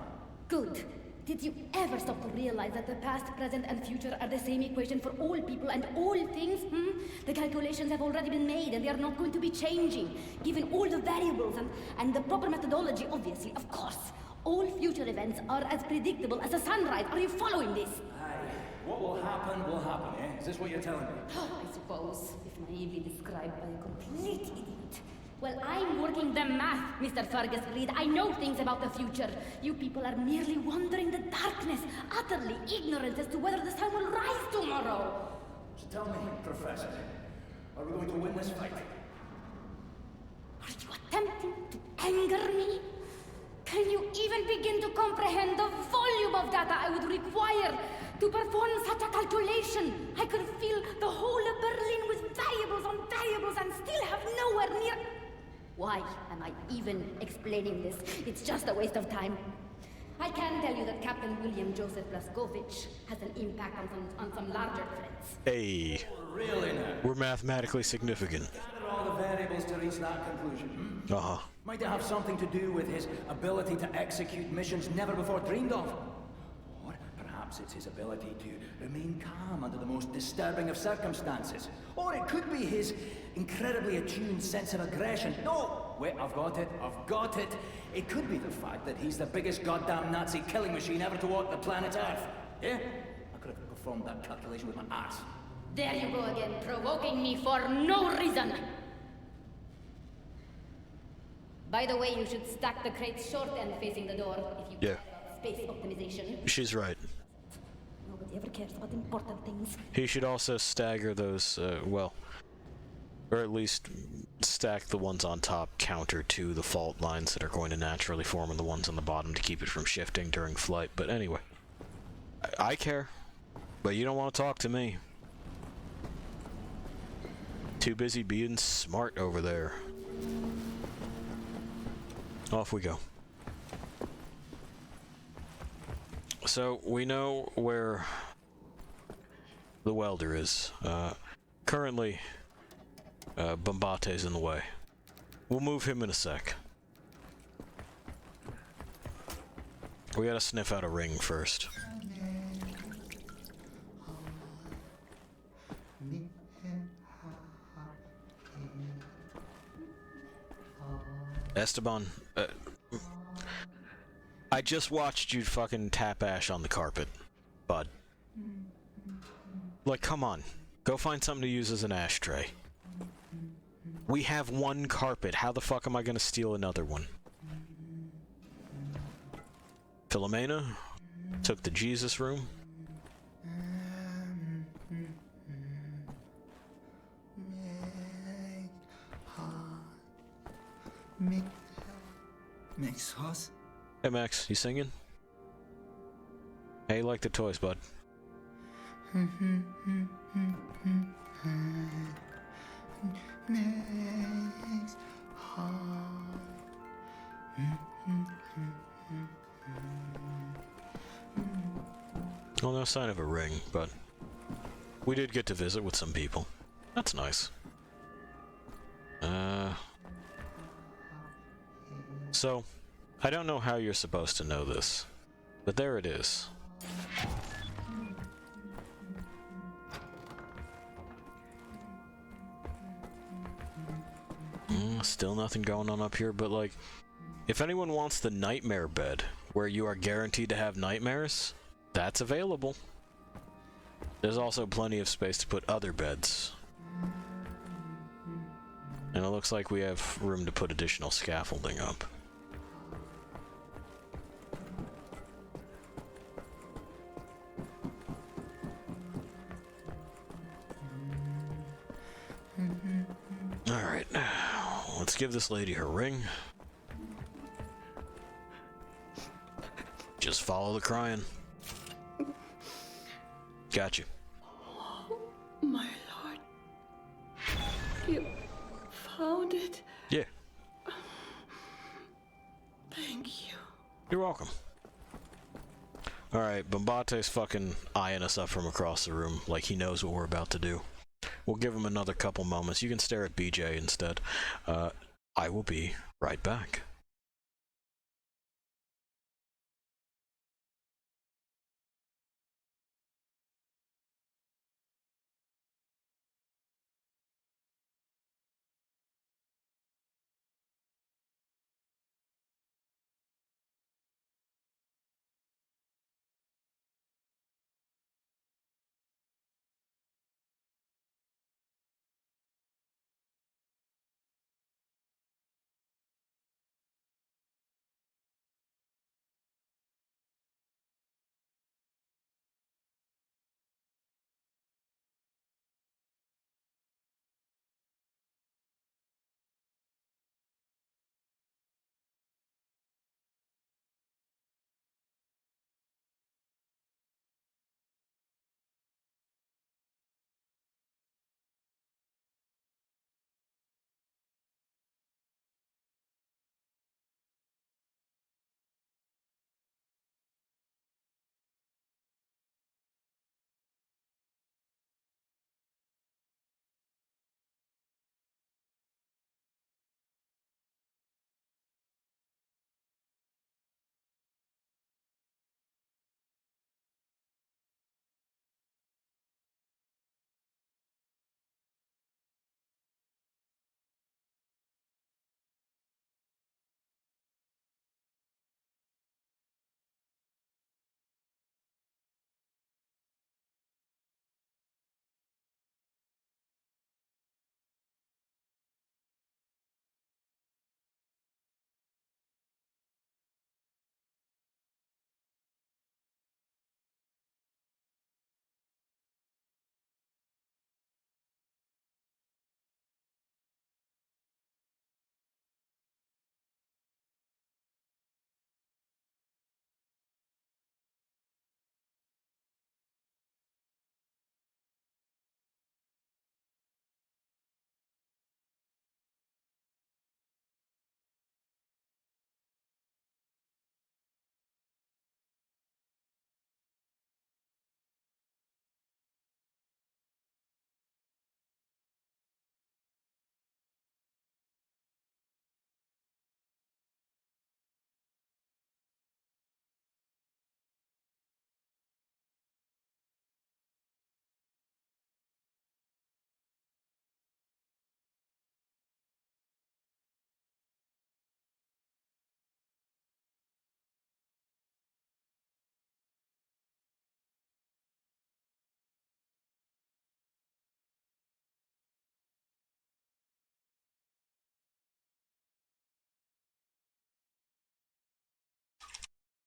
Good. Did you ever stop to realize that the past, present, and future are the same equation for all people and all things? The calculations have already been made and they are not going to be changing, given all the variables and the proper methodology, obviously, of course. All future events are as predictable as the sunrise. Are you following this? Aye. What will happen, eh? Is this what you're telling me? I suppose, if naively described by a complete idiot. Well, I'm working the math, Mr. Fergus Reed. I know things about the future. You people are merely wandering the darkness, utterly ignorant as to whether the sun will rise tomorrow. So tell me, Professor, are we going to win this fight? Are you attempting to anger me? Can you even begin to comprehend the volume of data I would require to perform such a calculation? I could fill the whole of Berlin with variables on variables and still have nowhere near... Why am I even explaining this? It's just a waste of time. I can tell you that Captain William Joseph Blaskovich has an impact on some larger threats. Hey. Really now? We're mathematically significant. Gather all the variables to reach that conclusion. Uh-huh. Might it have something to do with his ability to execute missions never before dreamed of? Or perhaps it's his ability to remain calm under the most disturbing of circumstances. Or it could be his incredibly attuned sense of aggression. No! Wait, I've got it. It could be the fact that he's the biggest goddamn Nazi killing machine ever to walk the planet Earth. Yeah? I could have performed that calculation with my ass. There you go again, provoking me for no reason! By the way, you should stack the crates short end facing the door if you care about space optimization. She's right. Nobody ever cares about important things. He should also stagger those, well, or at least stack the ones on top counter to the fault lines that are going to naturally form on the ones on the bottom to keep it from shifting during flight. But anyway, I care, but you don't want to talk to me. Too busy being smart over there. Off we go. So, we know where the welder is. Currently, Bombate's in the way. We'll move him in a sec. We gotta sniff out a ring first. Esteban, I just watched you fucking tap ash on the carpet, bud. Like, come on. Go find something to use as an ashtray. We have one carpet. How the fuck am I gonna steal another one? Philomena took the Jesus room. Max Hoss? Hey Max, you singing? Hey, you like the toys, bud? Max Hoss. Well, no sign of a ring, but we did get to visit with some people. That's nice. So, I don't know how you're supposed to know this, but there it is. Still nothing going on up here, but like, if anyone wants the nightmare bed, where you are guaranteed to have nightmares, that's available. There's also plenty of space to put other beds. And it looks like we have room to put additional scaffolding up. Alright, let's give this lady her ring. Just follow the crying. Got you. Oh, my lord. You found it? Yeah. Thank you. You're welcome. Alright, Bombate's fucking eyeing us up from across the room like he knows what we're about to do. We'll give him another couple moments. You can stare at BJ instead. I will be right back.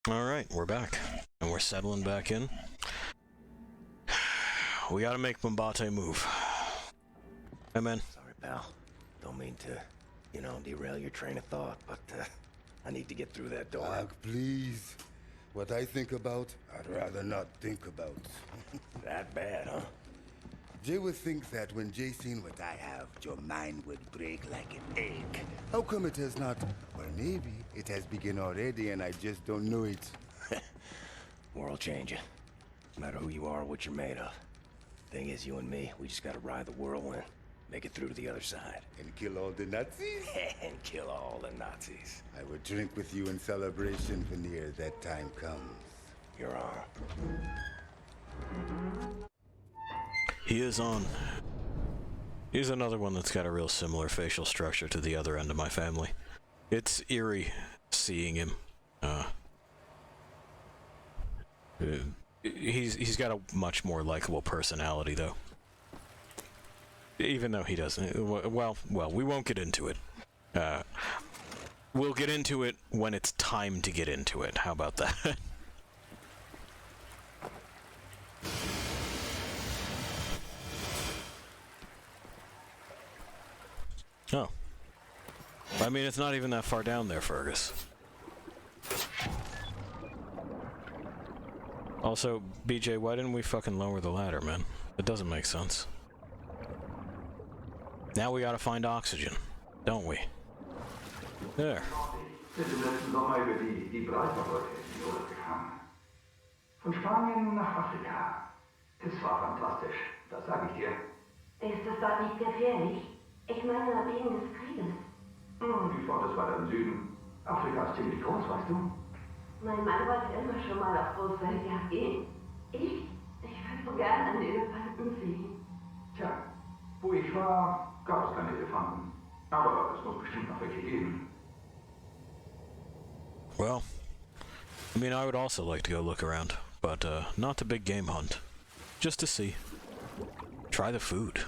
Alright, we're back. And we're settling back in. We gotta make Bombate move. Hey, man. Sorry, pal. Don't mean to, derail your train of thought, but I need to get through that door. Ugh, please. What I think about, I'd rather not think about. That bad, huh? Jay would think that when Jay seen what I have, your mind would break like an egg. How come it has not? Well, maybe it has begun already and I just don't know it. World changing. No matter who you are or what you're made of. Thing is, you and me, we just gotta ride the whirlwind. Make it through to the other side. And kill all the Nazis? And kill all the Nazis. I would drink with you in celebration, Veneer, that time comes. You're on. He is on. He's another one that's got a real similar facial structure to the other end of my family. It's eerie seeing him. He's got a much more likable personality, though. Even though he doesn't. Well, we won't get into it. We'll get into it when it's time to get into it. How about that? Oh. I mean, it's not even that far down there, Fergus. Also, BJ, why didn't we fucking lower the ladder, man? It doesn't make sense. Now we gotta find oxygen, don't we? There. Ist im letzten Sommer über die Breitenbrücke in die Urlaub gefahren. Von Spanien nach Afrika. Das war fantastisch, das sag ich dir. Ist es dort nicht gefährlich? Ich meine, wegen des Krieges. Die Front ist weiter im Süden. Afrika ist ziemlich groß, weißt du? Mein Mann wollte immer schon mal auf Großweltjagd gehen. Ich würde so gern einen Elefanten sehen. Tja, wo ich war, gab es keine Elefanten. Aber es muss bestimmt noch welche geben. Well, I mean, I would also like to go look around, but not the big game hunt. Just to see. Try the food.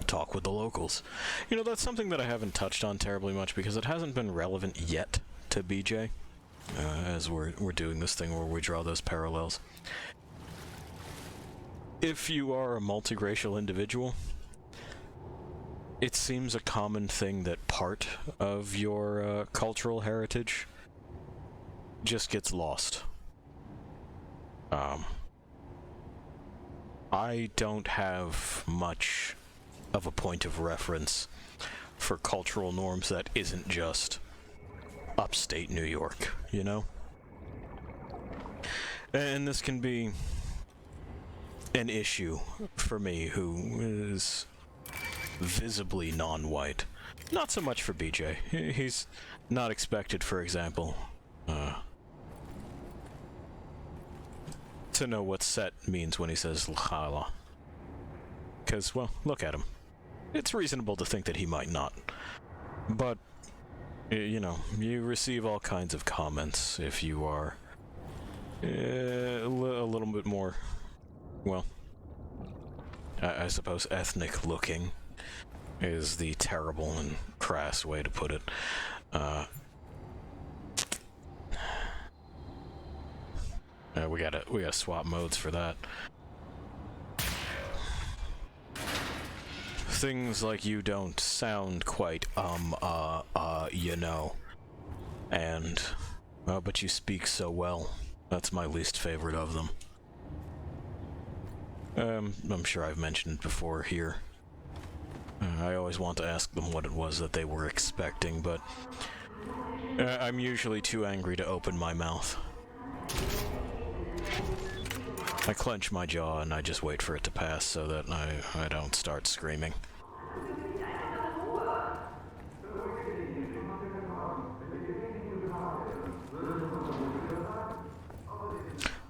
Talk with the locals. You know, that's something that I haven't touched on terribly much because it hasn't been relevant yet to BJ, as we're doing this thing where we draw those parallels. If you are a multiracial individual, it seems a common thing that part of your cultural heritage just gets lost. I don't have much of a point of reference for cultural norms that isn't just upstate New York, you know? And this can be an issue for me, who is visibly non-white. Not so much for BJ. He's not expected, for example, to know what set means when he says l'chala. Because, well, look at him. It's reasonable to think that he might not. But, you know, you receive all kinds of comments if you are a little bit more, well, I suppose ethnic looking is the terrible and crass way to put it. We gotta swap modes for that. Things like you don't sound quite, you know. And, but you speak so well. That's my least favorite of them. I'm sure I've mentioned before here. I always want to ask them what it was that they were expecting, but I'm usually too angry to open my mouth. I clench my jaw and I just wait for it to pass so that I don't start screaming.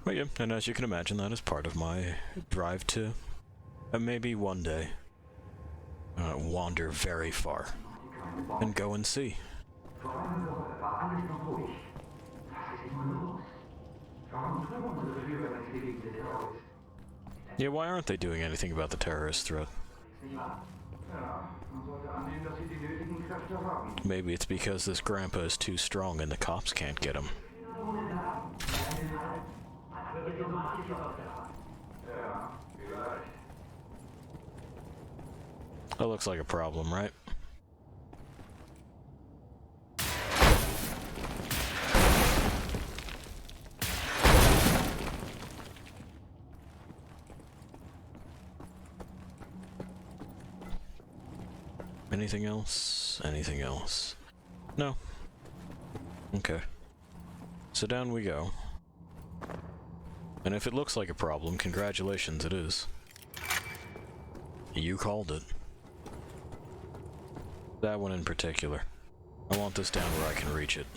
But yeah, and as you can imagine, that is part of my drive to maybe one day wander very far and go and see. Yeah, why aren't they doing anything about the terrorist threat? dass sie die nötigen Kräfte haben. Maybe it's because this grandpa is too strong and the cops can't get him. That looks like a problem, right? Anything else? Anything else? No. Okay. So down we go. And if it looks like a problem, congratulations, it is. You called it. That one in particular. I want this down where I can reach it.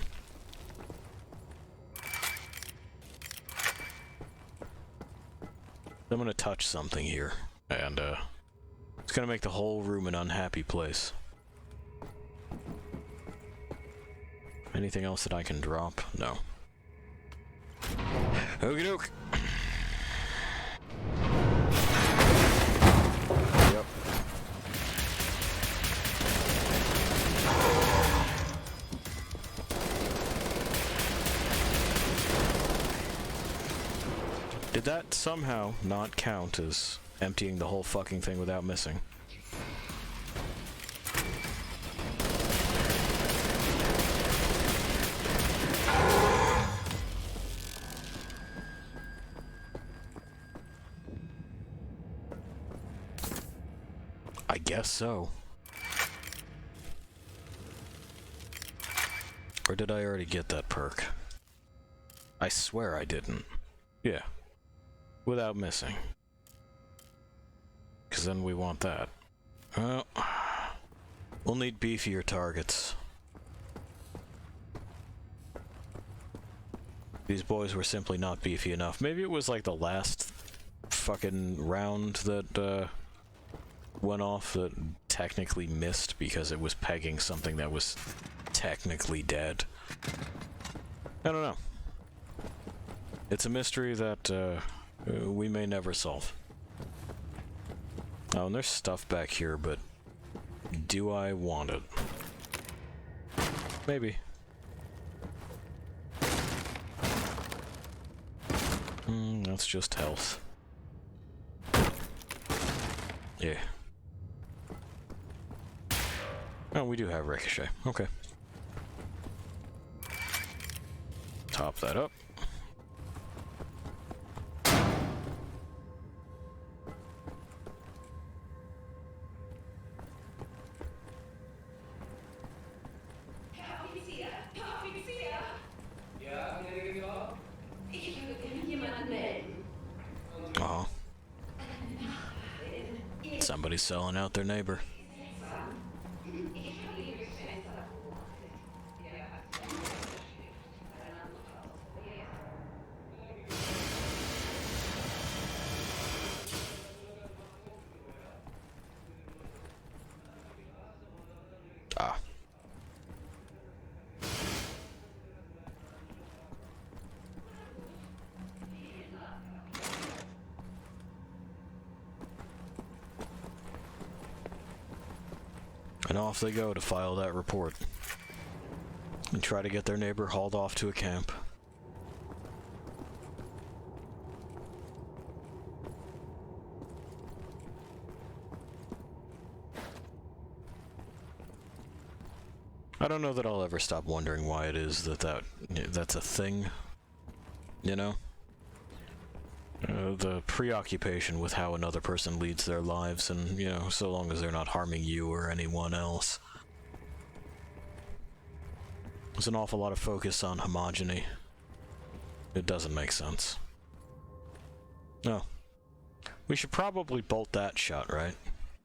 I'm gonna touch something here, and it's gonna make the whole room an unhappy place. Anything else that I can drop? No. Okie doke. Yep. Did that somehow not count as emptying the whole fucking thing without missing? I guess so. Or did I already get that perk? I swear I didn't. Yeah. Without missing. Because then we want that. Well, we'll need beefier targets. These boys were simply not beefy enough. Maybe it was like the last fucking round that went off that technically missed because it was pegging something that was technically dead. I don't know. It's a mystery that we may never solve. Oh, and there's stuff back here, but do I want it? Maybe. That's just health. Yeah. Oh, we do have ricochet. Okay. Top that up. Oh. Somebody's selling out their neighbor. Ah. And off they go to file that report. And try to get their neighbor hauled off to a camp. I don't know that I'll ever stop wondering why it is that's a thing, you know? The preoccupation with how another person leads their lives, and, you know, so long as they're not harming you or anyone else. There's an awful lot of focus on homogeny. It doesn't make sense. No. We should probably bolt that shut, right?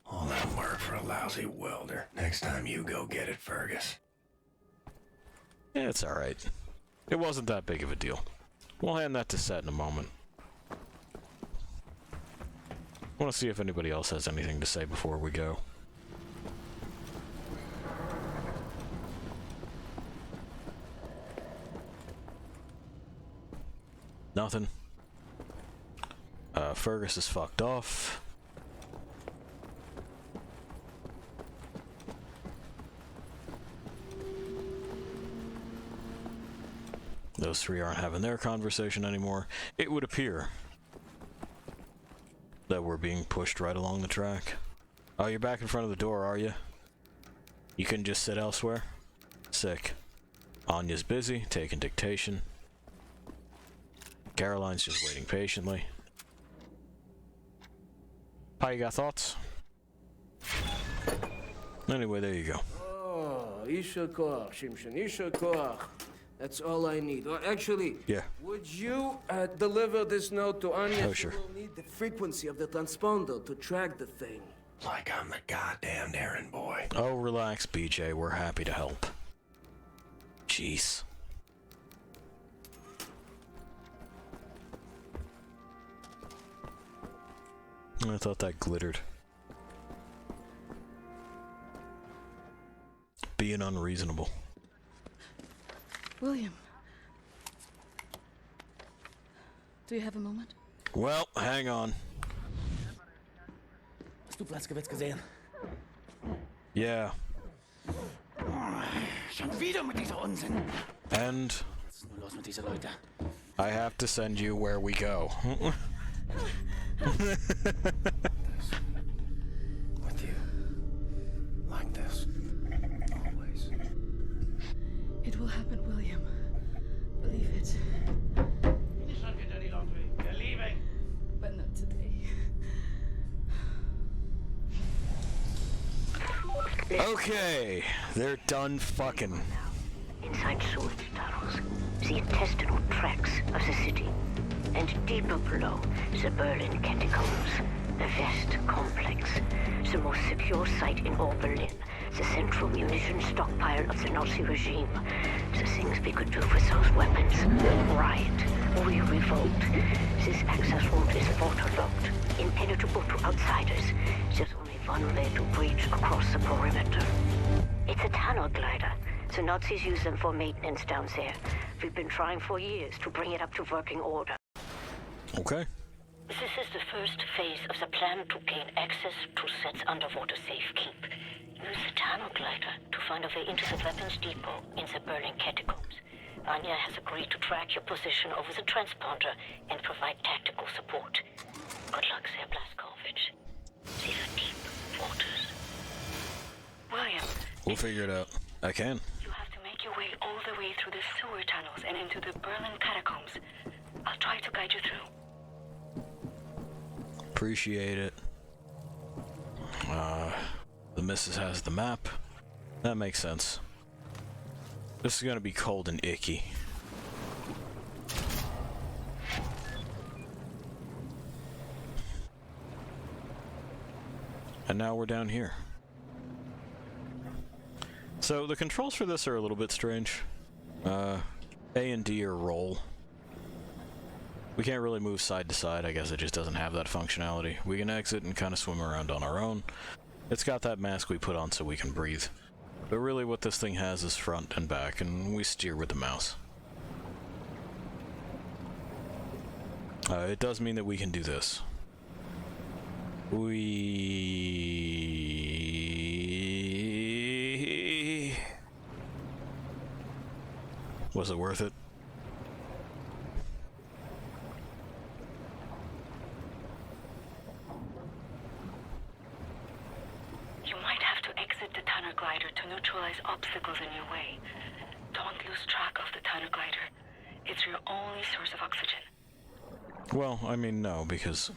All that work for a lousy welder. Next time you go get it, Fergus. Yeah, it's alright. It wasn't that big of a deal. We'll hand that to Set in a moment. I want to see if anybody else has anything to say before we go. Nothing. Fergus is fucked off. Those three aren't having their conversation anymore. It would appear that we're being pushed right along the track. Oh, you're back in front of the door, are you? You couldn't just sit elsewhere? Sick. Anya's busy, taking dictation. Caroline's just waiting patiently. Pi, you got thoughts? Anyway, there you go. Oh, Isha Koach, Shimshin, Isha Koach. That's all I need. Or actually, yeah. Would you deliver this note to Anya? Oh, sure. We'll need the frequency of the transponder to track the thing. Like I'm the goddamn errand boy. Oh, relax, BJ. We're happy to help. Jeez. I thought that glittered. Being unreasonable. William. Do you have a moment? Well, hang on. Hast du Platzgewitz gesehen? Yeah. Schon wieder mit dieser Unsinn. And Was ist nur los mit diesen Leuten? I have to send you where we go. With you. Like this. Always. It will happen, William. Believe it. We're leaving. But not today. Okay, they're done fucking. Inside sewage tunnels, the intestinal tracts of the city. And deeper below, the Berlin catacombs, the vast complex, the most secure site in all Berlin, the central munition stockpile of the Nazi regime, the things we could do with those weapons. Riot, we revolt. This access route is waterlogged, impenetrable to outsiders. There's only one way to breach across the perimeter. It's a tunnel glider. The Nazis use them for maintenance down there. We've been trying for years to bring it up to working order. Okay. This is the first phase of the plan to gain access to Set's underwater safekeep. Use the tunnel glider to find a way into the weapons depot in the Berlin catacombs. Anya has agreed to track your position over the transponder and provide tactical support. Good luck, Sir Blaskovich. These are deep waters. William. We'll figure it out. I can. You have to make your way all the way through the sewer tunnels and into the Berlin catacombs. I'll try to guide you through. Appreciate it. The missus has the map. That makes sense. This is gonna be cold and icky. And now we're down here. So the controls for this are a little bit strange. A and D are roll. We can't really move side to side. I guess it just doesn't have that functionality. We can exit and kind of swim around on our own. It's got that mask we put on so we can breathe. But really what this thing has is front and back, and we steer with the mouse. It does mean that we can do this. Was it worth it? You might have to exit the tunnel glider to neutralize obstacles in your way. Don't lose track of the tunnel glider. It's your only source of oxygen. Well, I mean, no, because...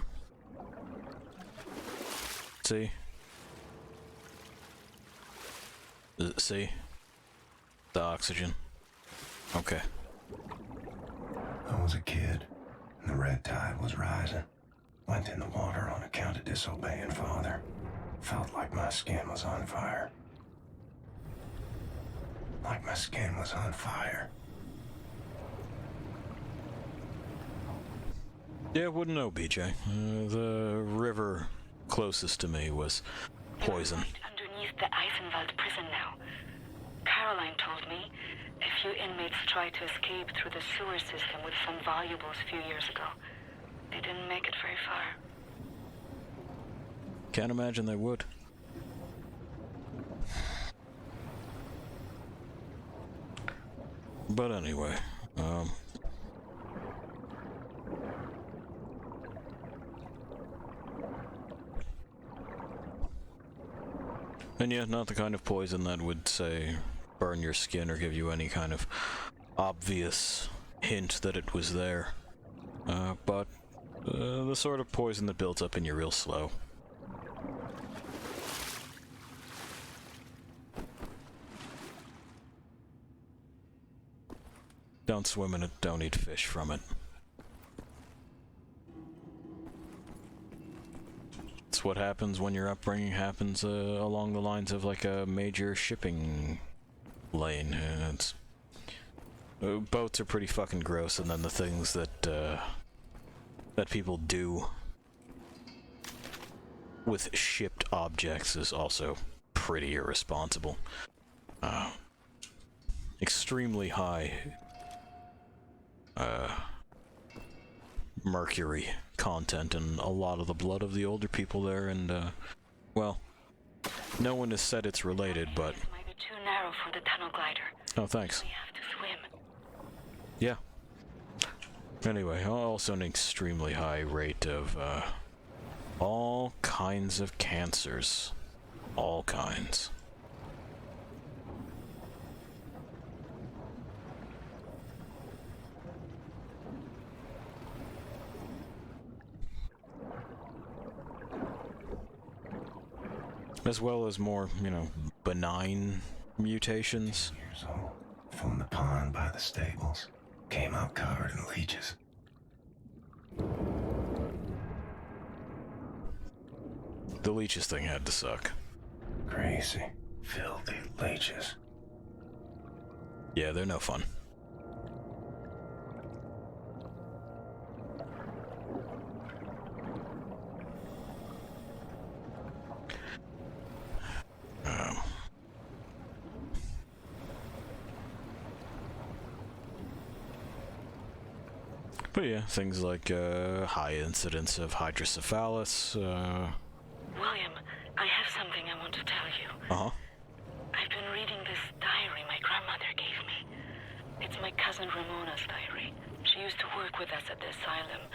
See? See? The oxygen. Okay. I was a kid, and the red tide was rising. Went in the water on account of disobeying Father. Felt like my skin was on fire. Like my skin was on fire. Yeah, wouldn't know, BJ. The river closest to me was poison. You're right underneath the Eisenwald prison now. Caroline told me a few inmates tried to escape through the sewer system with some valuables a few years ago. They didn't make it very far. Can't imagine they would. But anyway, And yeah, not the kind of poison that would, say, burn your skin or give you any kind of obvious hint that it was there. But the sort of poison that builds up in you real slow. Don't swim in it, don't eat fish from it. It's what happens when your upbringing happens along the lines of like a major shipping lane. It's boats are pretty fucking gross, and then the things that that people do with shipped objects is also pretty irresponsible. Extremely high mercury content in a lot of the blood of the older people there, and well, no one has said it's related, but It might be too narrow for the tunnel glider. oh, thanks. We have to swim. Yeah. Anyway, also an extremely high rate of all kinds of cancers. All kinds. As well as more, you know, benign mutations. Years old, fell in the pond by the stables. Came out covered in leeches. The leeches thing had to suck. Crazy. Filthy leeches. Yeah, they're no fun. But yeah, things like high incidence of hydrocephalus. William, I have something I want to tell you. Uh-huh. I've been reading this diary my grandmother gave me. It's my cousin Ramona's diary. She used to work with us at the asylum.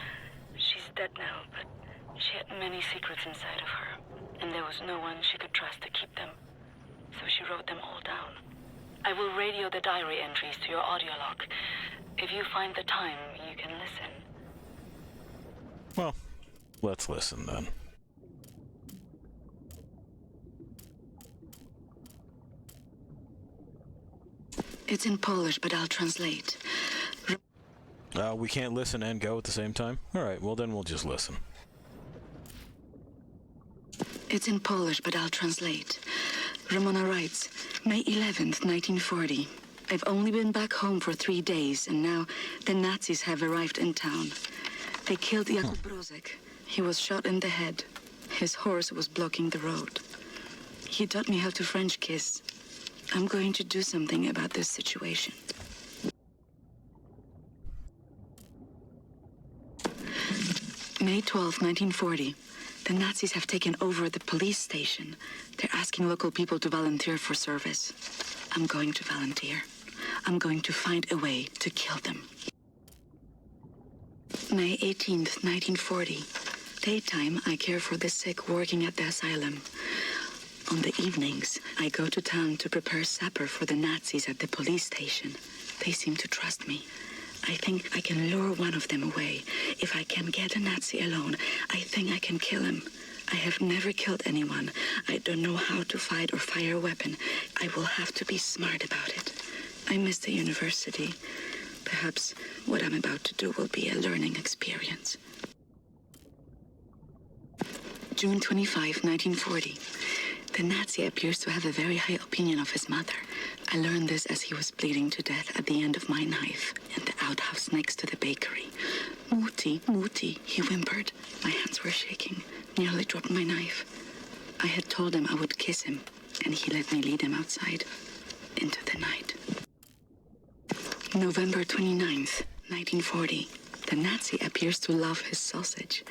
She's dead now, but she had many secrets inside of her, and there was no one she could trust to keep them. So she wrote them all down. I will radio the diary entries to your audio log. If you find the time, you can listen. Well, let's listen then. It's in Polish, but I'll translate. We can't listen and go at the same time? Alright, well then we'll just listen. It's in Polish, but I'll translate. Ramona writes, May 11th, 1940. I've only been back home for 3 days, and now the Nazis have arrived in town. They killed Jakub Brozek. He was shot in the head. His horse was blocking the road. He taught me how to French kiss. I'm going to do something about this situation. May 12, 1940. The Nazis have taken over the police station. They're asking local people to volunteer for service. I'm going to volunteer. I'm going to find a way to kill them. May 18th, 1940. Daytime, I care for the sick working at the asylum. On the evenings, I go to town to prepare supper for the Nazis at the police station. They seem to trust me. I think I can lure one of them away. If I can get a Nazi alone, I think I can kill him. I have never killed anyone. I don't know how to fight or fire a weapon. I will have to be smart about it. I miss the university. Perhaps what I'm about to do will be a learning experience. June 25, 1940. The Nazi appears to have a very high opinion of his mother. I learned this as he was bleeding to death at the end of my knife in the outhouse next to the bakery. Mutti, Mutti, he whimpered. My hands were shaking, nearly dropped my knife. I had told him I would kiss him, and he let me lead him outside into the night. November 29th, 1940. The Nazi appears to love his sausage.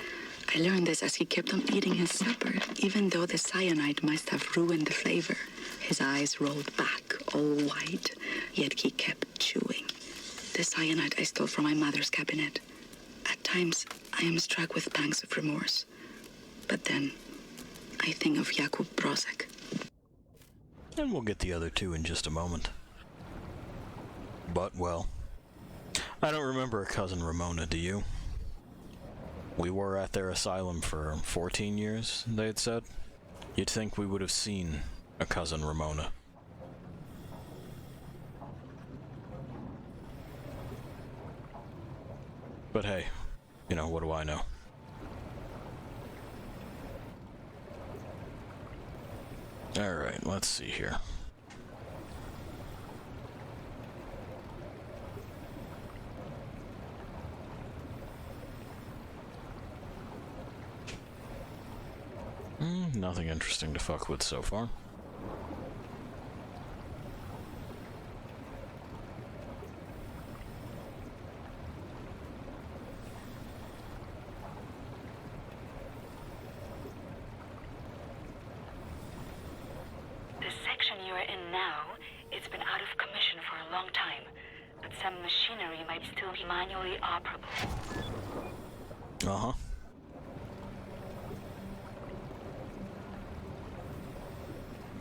I learned this as he kept on eating his supper, even though the cyanide must have ruined the flavor. His eyes rolled back, all white, yet he kept chewing. The cyanide I stole from my mother's cabinet. At times, I am struck with pangs of remorse. But then, I think of Jakub Brozek. And we'll get the other two in just a moment. But, well, I don't remember a Cousin Ramona, do you? We were at their asylum for 14 years, they had said. You'd think we would have seen a Cousin Ramona. But hey, you know, what do I know? Alright, let's see here. Nothing interesting to fuck with so far. The section you are in now, it's been out of commission for a long time, but some machinery might still be manually operable. Uh-huh.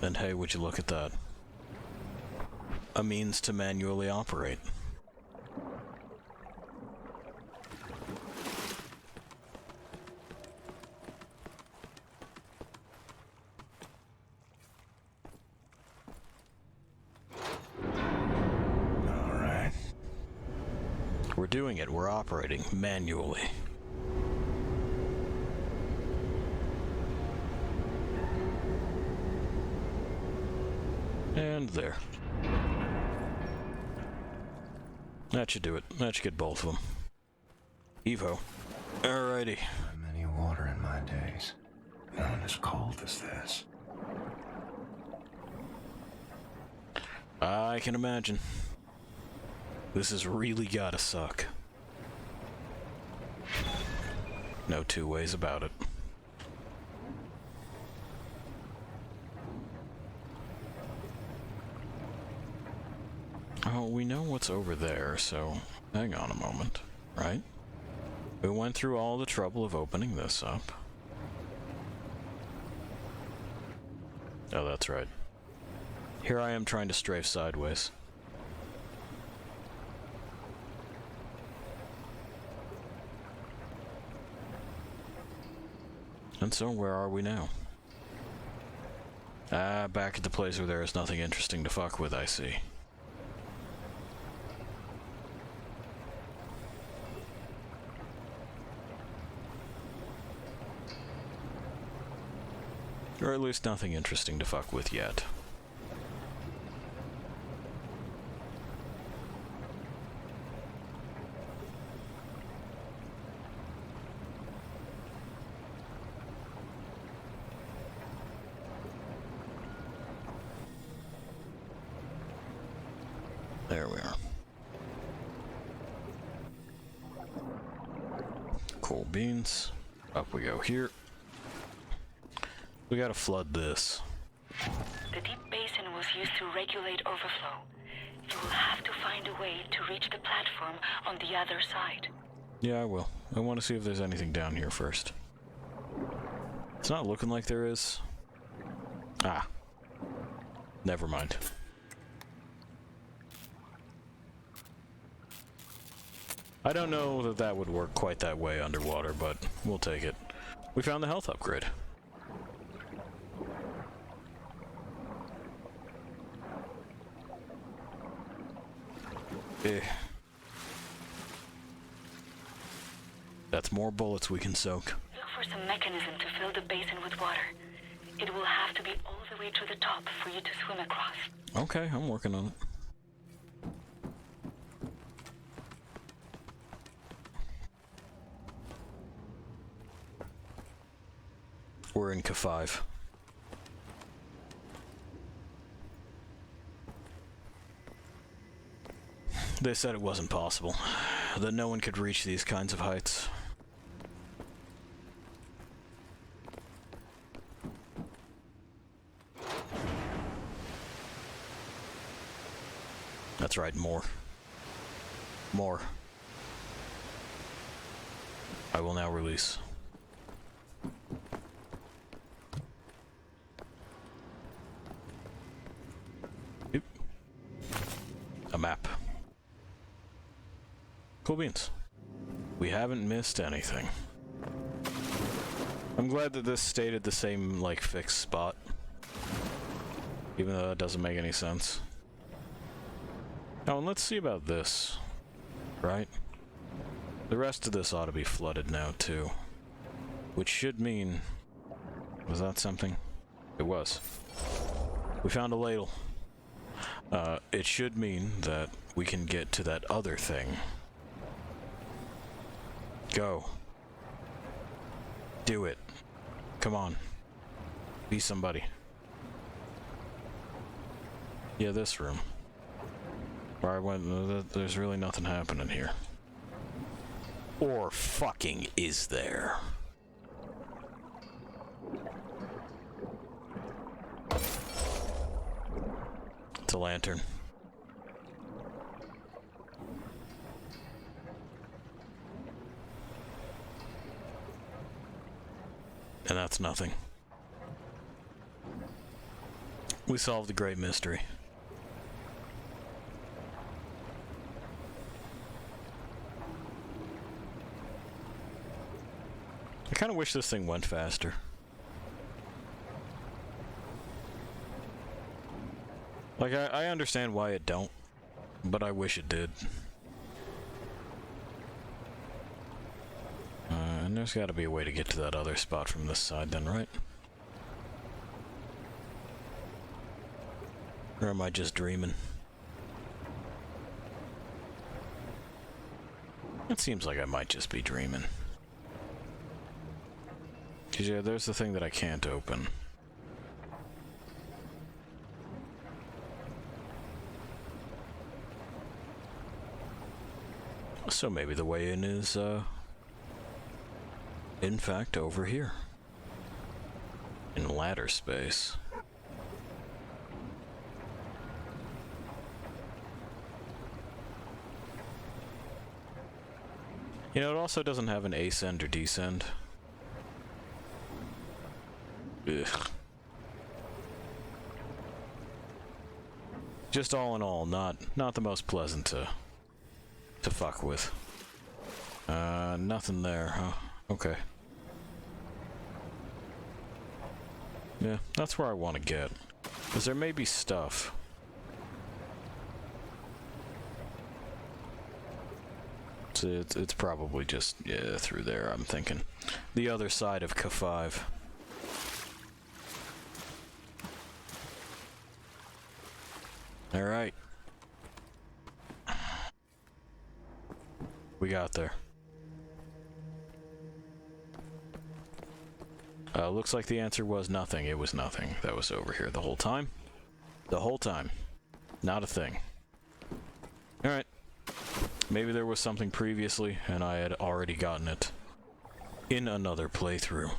And hey, would you look at that? A means to manually operate. Alright. We're doing it, we're operating manually. And there. That should do it. That should get both of them. Evo. Alrighty. Many water in my days. Not as cold as this. I can imagine. This has really gotta suck. No two ways about it. Oh, we know what's over there, so hang on a moment, right? We went through all the trouble of opening this up. Oh, that's right. Here I am trying to strafe sideways. And so, where are we now? Ah, back at the place where there is nothing interesting to fuck with, I see. Or at least nothing interesting to fuck with yet. There we are. Cool beans. Up we go here. We gotta flood this. The deep basin was used to regulate overflow. You will have to find a way to reach the platform on the other side. Yeah, I will. I want to see if there's anything down here first. It's not looking like there is. Ah. Never mind. I don't know that that would work quite that way underwater, but we'll take it. We found the health upgrade. That's more bullets we can soak. Look for some mechanism to fill the basin with water. It will have to be all the way to the top for you to swim across. Okay, I'm working on it. We're in K5. They said it wasn't possible, that no one could reach these kinds of heights. That's right, more. More. I will now release. A map. Cool beans. We haven't missed anything. I'm glad that this stayed at the same, like, fixed spot. Even though that doesn't make any sense. Oh, and let's see about this. Right? The rest of this ought to be flooded now, too. Which should mean... Was that something? It was. We found a ladle. It should mean that we can get to that other thing. Go. Do it. Come on. Be somebody. Yeah, this room. Where I went, there's really nothing happening here. Or fucking is there? It's a lantern. And that's nothing. We solved a great mystery. I kind of wish this thing went faster. Like, I understand why it don't, but I wish it did. And there's gotta be a way to get to that other spot from this side then, right? Or am I just dreaming? It seems like I might just be dreaming. 'Cause yeah, there's the thing that I can't open. So maybe the way in is, in fact, over here. In ladder space. You know, it also doesn't have an ascend or descend. Ugh. Just all in all, not the most pleasant to fuck with. Nothing there, huh? Okay. Yeah, that's where I want to get. Because there may be stuff. So it's probably just, yeah, through there, I'm thinking. The other side of K5. Alright. We got there. Looks like the answer was nothing. It was nothing. That was over here the whole time. The whole time. Not a thing. Alright. Maybe there was something previously, and I had already gotten it in another playthrough.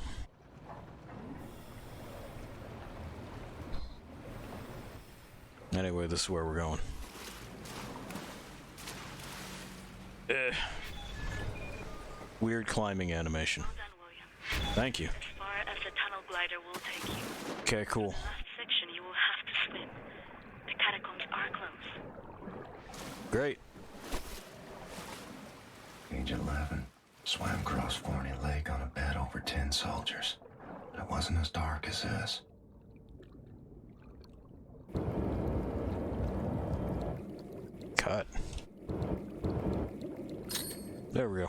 Anyway, this is where we're going. Weird climbing animation. Well done, William. Thank you. As far as the tunnel glider will take you. Okay, cool. The last section you will have to swim. The catacombs are close. Great. Age 11. Swam across Forney Lake on a bed over 10 soldiers. It wasn't as dark as this. Cut. There we go.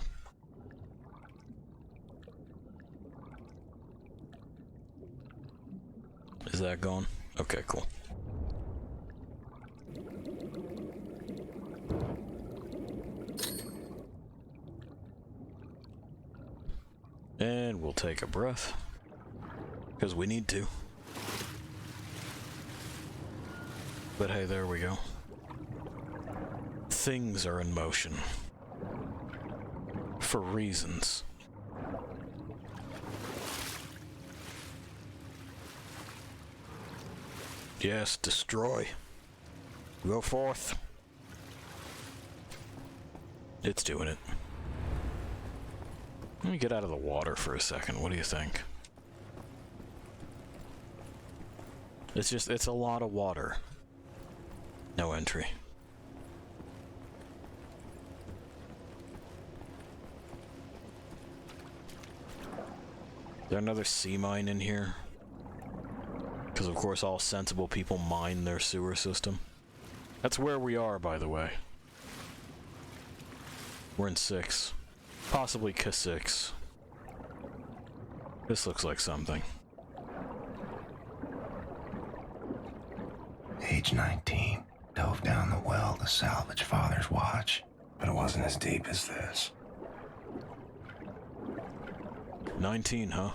Is that going? Okay, cool. And we'll take a breath. Because we need to. But hey, there we go. Things are in motion. For reasons. Yes, destroy. Go forth. It's doing it. Let me get out of the water for a second. What do you think? It's a lot of water. No entry. there another sea mine in here? Because of course all sensible people mine their sewer system. That's where we are, by the way. We're in 6. Possibly K6. This looks like something. Age 19. Dove down the well to salvage Father's watch, but it wasn't as deep as this. 19, huh?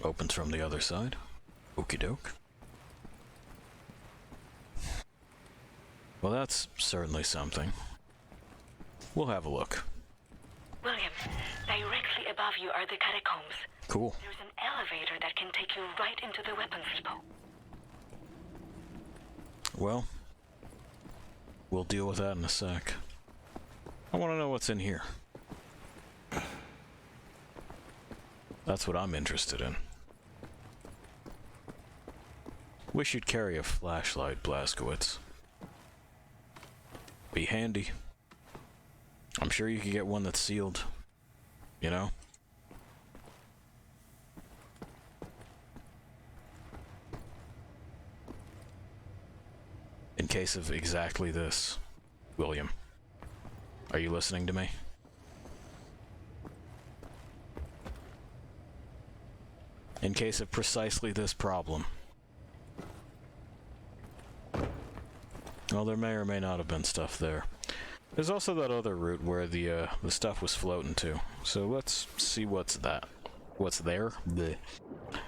Opens from the other side. Okie doke. Well, that's certainly something. We'll have a look. William, directly above you are the catacombs. Cool. There's an elevator that can take you right into the weapons depot. Well, we'll deal with that in a sec. I want to know what's in here. That's what I'm interested in. Wish you'd carry a flashlight, Blazkowicz. Be handy. I'm sure you could get one that's sealed. You know? In case of exactly this, William. Are you listening to me? In case of precisely this problem. Well, there may or may not have been stuff there. There's also that other route where the stuff was floating to. So let's see what's that. What's there? Bleh.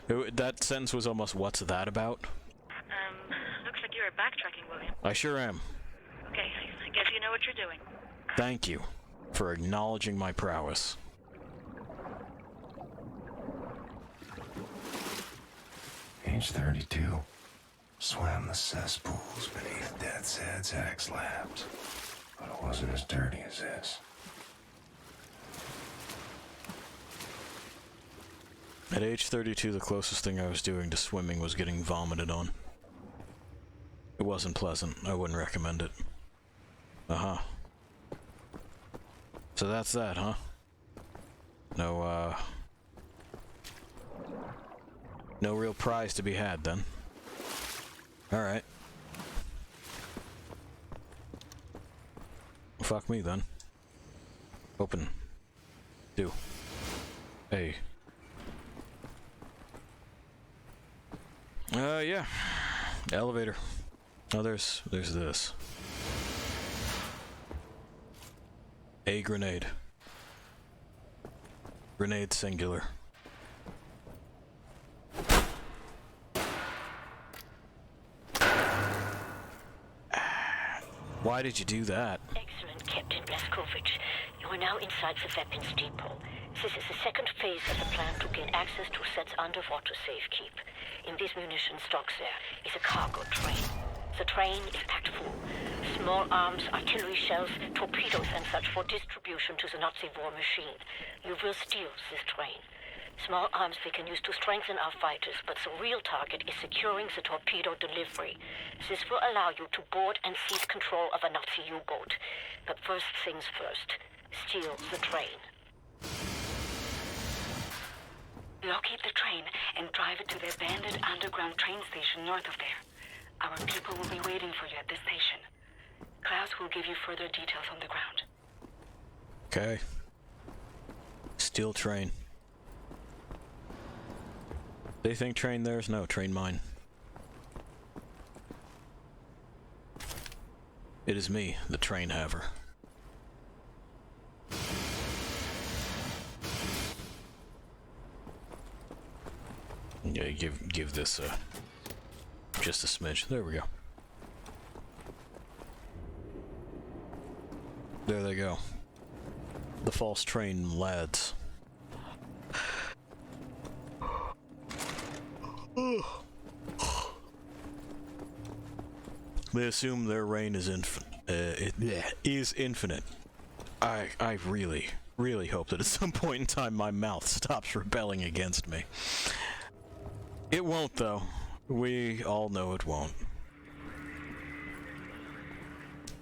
That sentence was almost, what's that about? Looks like you're backtracking, William. I sure am. Okay, I guess you know what you're doing. Thank you for acknowledging my prowess. Age 32. Swam the cesspools beneath Death's Head's axe labs. But it wasn't as dirty as this. At age 32, the closest thing I was doing to swimming was getting vomited on. It wasn't pleasant. I wouldn't recommend it. Uh-huh. So that's that, huh? No real prize to be had, then. Alright. Fuck me, then. Open. Do. Hey. Yeah. Elevator. Oh, there's this. A grenade. Grenade singular. Why did you do that? Excellent, Captain Blazkowicz. You are now inside the weapons depot. This is the second phase of the plan to gain access to Set's underwater safekeep. In these munition stocks there is a cargo train. The train is packed full. Small arms, artillery shells, torpedoes and such for distribution to the Nazi war machine. You will steal this train. Small arms we can use to strengthen our fighters, but the real target is securing the torpedo delivery. This will allow you to board and seize control of a Nazi U-boat. But first things first, steal the train. Locate the train and drive it to the abandoned underground train station north of there. Our people will be waiting for you at the station. Klaus will give you further details on the ground. Okay. Steal train. They think train theirs? No, train mine. It is me, the train haver. Yeah, give this just a smidge. There we go. There they go. The false train lads. They assume their reign is infinite. I really hope that at some point in time my mouth stops rebelling against me. It won't, though. We all know it won't.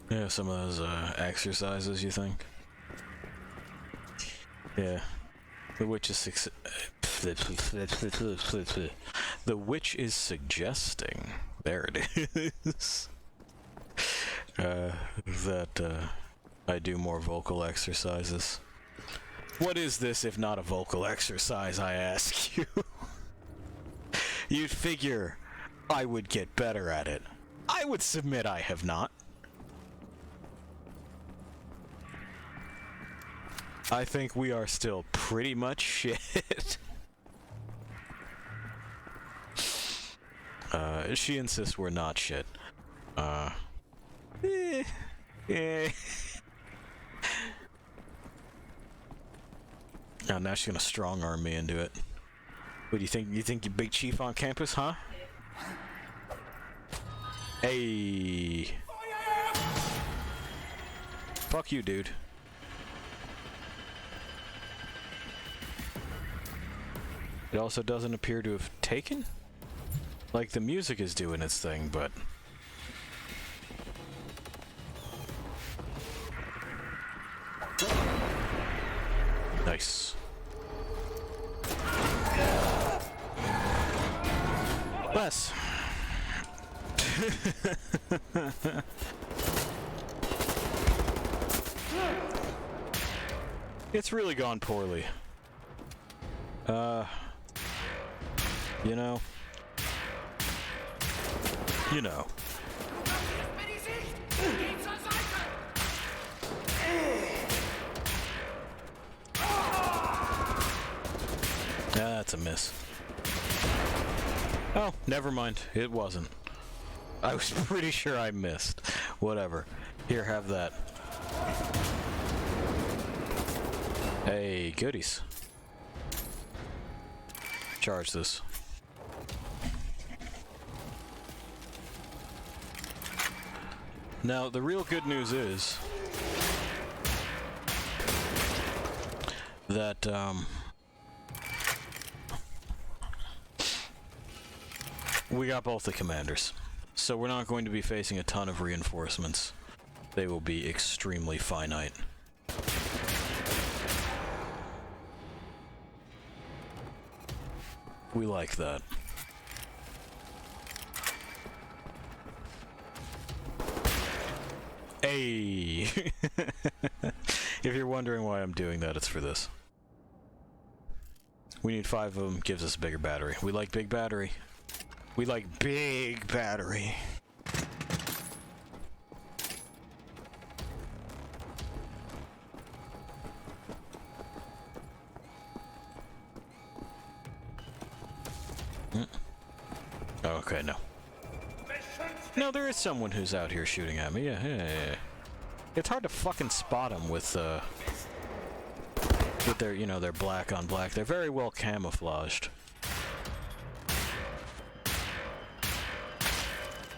Yeah, some of those exercises, you think? Yeah. The witch is the witch is suggesting. There it is. That I do more vocal exercises. What is this if not a vocal exercise, I ask you? You'd figure I would get better at it. I would submit I have not. I think we are still pretty much shit. She insists we're not shit. Now she's gonna strong arm me into it. What do you think? You think you big chief on campus, huh? Hey. Fuck you, dude. It also doesn't appear to have taken? Like, the music is doing its thing, but... Nice. Bless. It's really gone poorly. You know. You know. That's a miss. Oh, never mind. It wasn't. I was pretty sure I missed. Whatever. Here, have that. Hey, goodies. Charge this. Now, the real good news is that, we got both the commanders. So we're not going to be facing a ton of reinforcements. They will be extremely finite. We like that. Hey! If you're wondering why I'm doing that, it's for this. We need 5 of them, gives us a bigger battery. We like big battery. We like big battery. Okay, no. No, there is someone who's out here shooting at me. Yeah. It's hard to fucking spot them with their, you know, their black on black. They're very well camouflaged.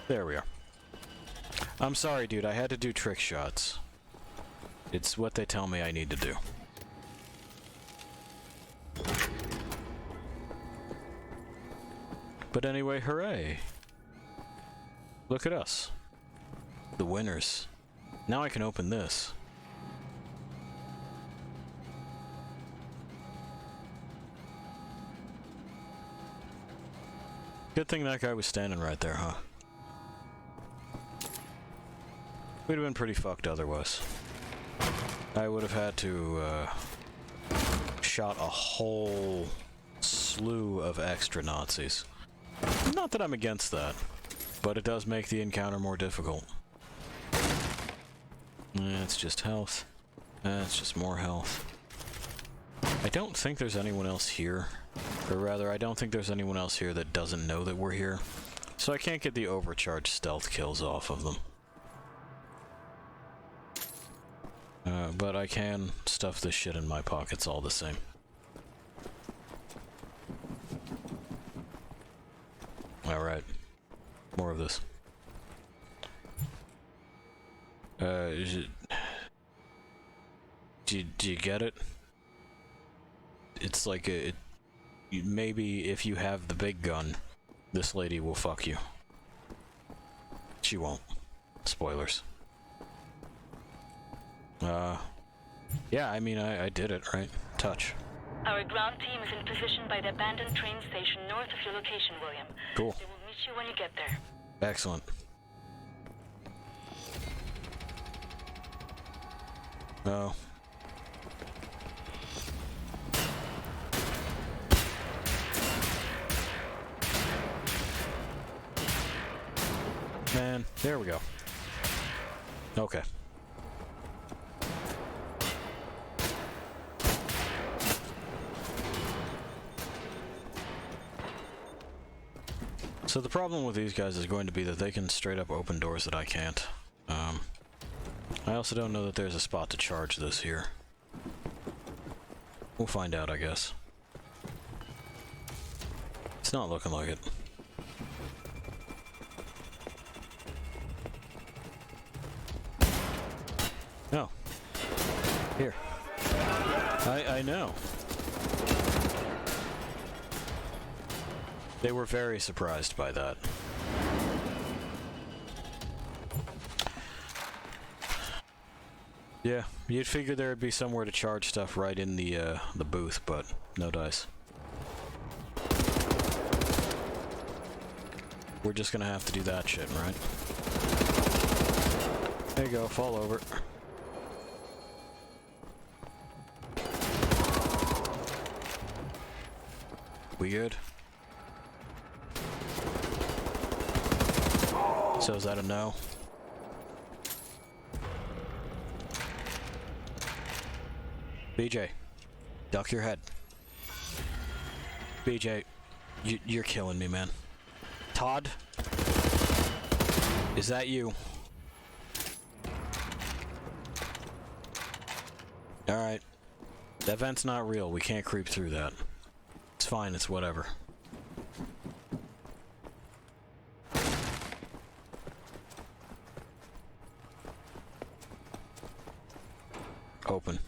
There we are. I'm sorry, dude. I had to do trick shots. It's what they tell me I need to do. But anyway, hooray. Look at us. The winners. Now I can open this. Good thing that guy was standing right there, huh? We'd have been pretty fucked otherwise. I would have had to, shot a whole slew of extra Nazis. Not that I'm against that, but it does make the encounter more difficult. It's just health. It's just more health. I don't think there's anyone else here. Or rather, I don't think there's anyone else here that doesn't know that we're here. So I can't get the overcharged stealth kills off of them. But I can stuff this shit in my pockets all the same. Alright. More of this. Do you get it? It's like maybe if you have the big gun, this lady will fuck you. She won't. Spoilers. Yeah, I mean, I did it, right? Touch. Our ground team is in position by the abandoned train station north of your location, William. Cool. They will meet you when you get there. Excellent. Oh. Man, there we go. Okay. So the problem with these guys is going to be that they can straight up open doors that I can't. I also don't know that there's a spot to charge this here. We'll find out, I guess. It's not looking like it. No. Here. I know. They were very surprised by that. Yeah, you'd figure there'd be somewhere to charge stuff right in the booth, but no dice. We're just gonna have to do that shit, right? There you go, fall over. We good? So is that a no? BJ, duck your head. BJ, you're killing me, man. Todd? Is that you? Alright. That vent's not real. We can't creep through that. It's fine, it's whatever. Open.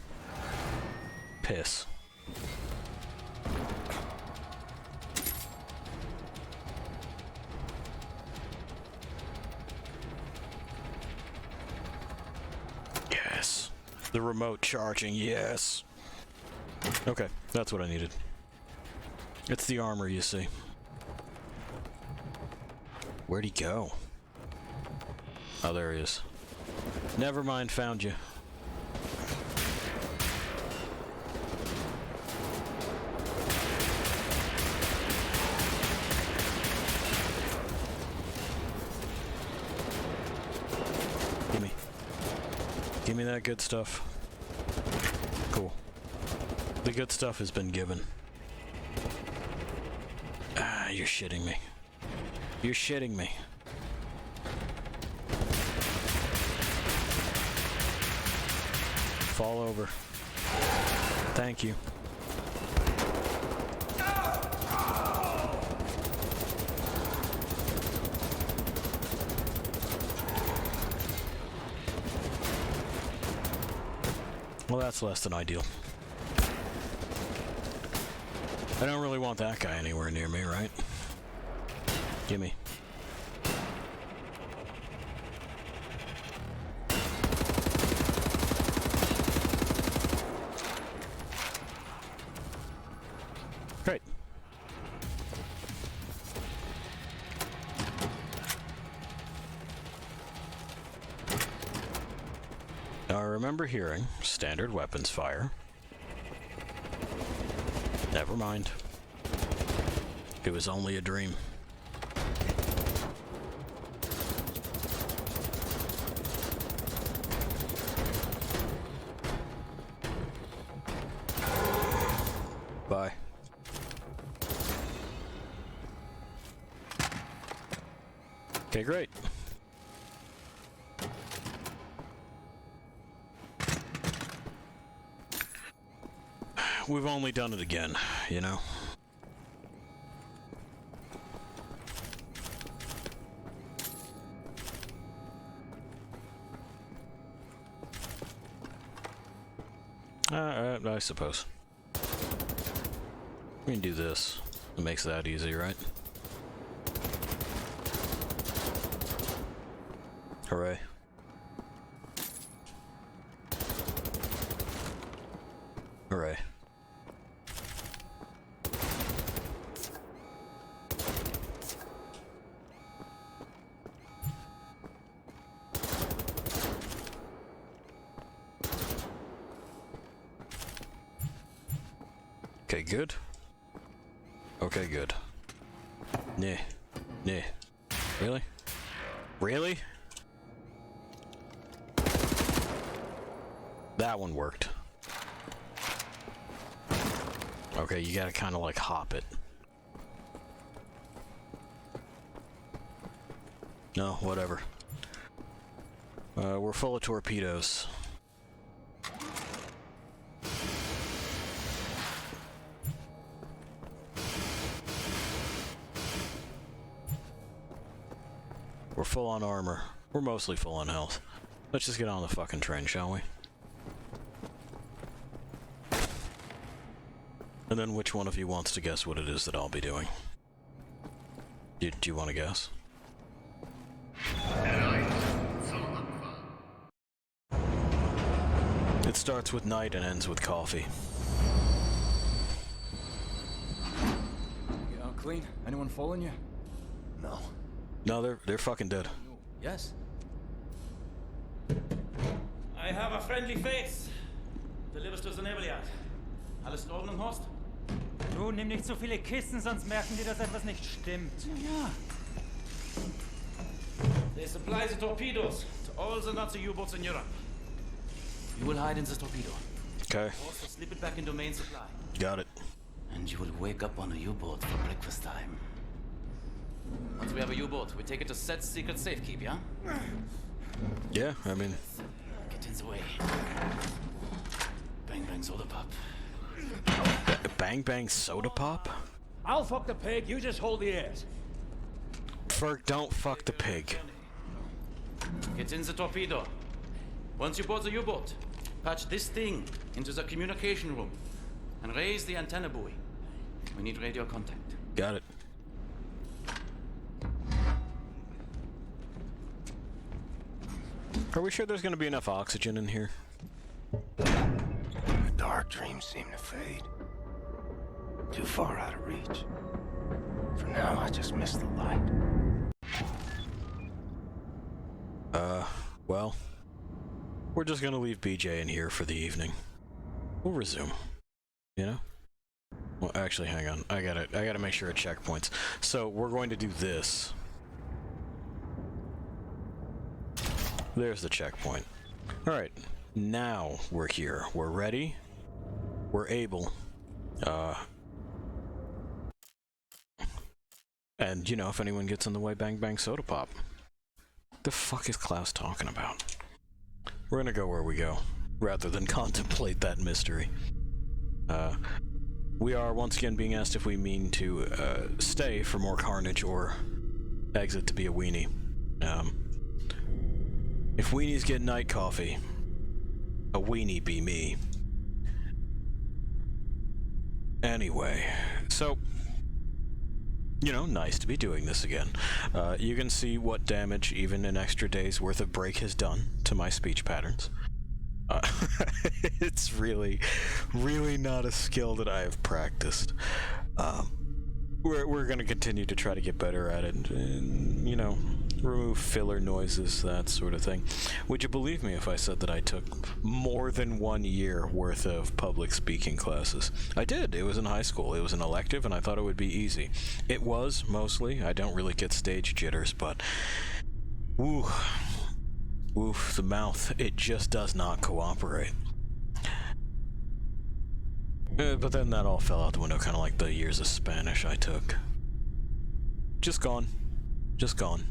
Piss. Yes. The remote charging, yes. Okay, that's what I needed. It's the armor, you see. Where'd he go? Oh, there he is. Never mind, found you. Give me that good stuff. Cool. The good stuff has been given. Ah, you're shitting me. You're shitting me. Fall over. Thank you. Well, that's less than ideal. I don't really want that guy anywhere near me, right? Gimme. Great. I remember hearing standard weapons fire. Never mind. It was only a dream. Bye. Okay, great. We've only done it again, you know? I suppose. We can do this. It makes that easy, right? Hooray. Hooray. Okay, good. Okay, good. Nah. Nah. Really? Really? That one worked. Okay, you gotta kind of like hop it. No, whatever. We're full of torpedoes. We're full on armor. We're mostly full on health. Let's just get on the fucking train, shall we? And then which one of you wants to guess what it is that I'll be doing? Do you want to guess? It starts with night and ends with coffee. Get out clean? Anyone following you? No. No, they're fucking dead. Yes. I have a friendly face. Delivers to the Nebeljagd. Alles in Ordnung, Horst? Du, nimm nicht so viele Kisten, sonst merken die, dass etwas nicht stimmt. Ja. They supply the torpedoes to all the Nazi U-boats in Europe. You will hide in the torpedo. Okay. Horst will slip it back into main supply. Got it. And you will wake up on a U-boat for breakfast time. Once we have a U-boat, we take it to Set's secret safekeep, yeah? Yeah, I mean... Get in the way. Bang bang soda pop. Bang bang soda pop? I'll fuck the pig, you just hold the airs. Ferg, don't fuck the pig. Get in the torpedo. Once you board the U-boat, patch this thing into the communication room and raise the antenna buoy. We need radio contact. Got it. Are we sure there's gonna be enough oxygen in here? The dark dreams seem to fade. Too far out of reach. For now, I just miss the light. Well, we're just gonna leave BJ in here for the evening. We'll resume. You know? Well, actually, hang on. I gotta make sure it checkpoints. So, we're going to do this. There's the checkpoint. Alright, now we're here. We're ready. We're able. And, you know, if anyone gets in the way, bang bang soda pop. The fuck is Klaus talking about? We're gonna go where we go, rather than contemplate that mystery. We are once again being asked if we mean to stay for more carnage or exit to be a weenie. If weenies get night coffee, a weenie be me. Anyway, so, you know, nice to be doing this again. You can see what damage even an extra day's worth of break has done to my speech patterns. It's really not a skill that I have practiced. We're gonna continue to try to get better at it, and, you know, remove filler noises, that sort of thing. Would you believe me if I said that I took more than 1 year worth of public speaking classes? I did. It was in high school. It was an elective, and I thought it would be easy. It was, mostly. I don't really get stage jitters, but... Oof, the mouth, it just does not cooperate. But then that all fell out the window, kind of like the years of Spanish I took. Just gone. Just gone.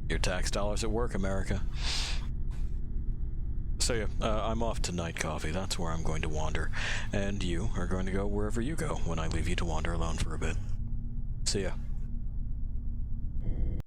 Your tax dollars at work, America. So yeah, I'm off to night coffee. That's where I'm going to wander. And you are going to go wherever you go when I leave you to wander alone for a bit. See ya.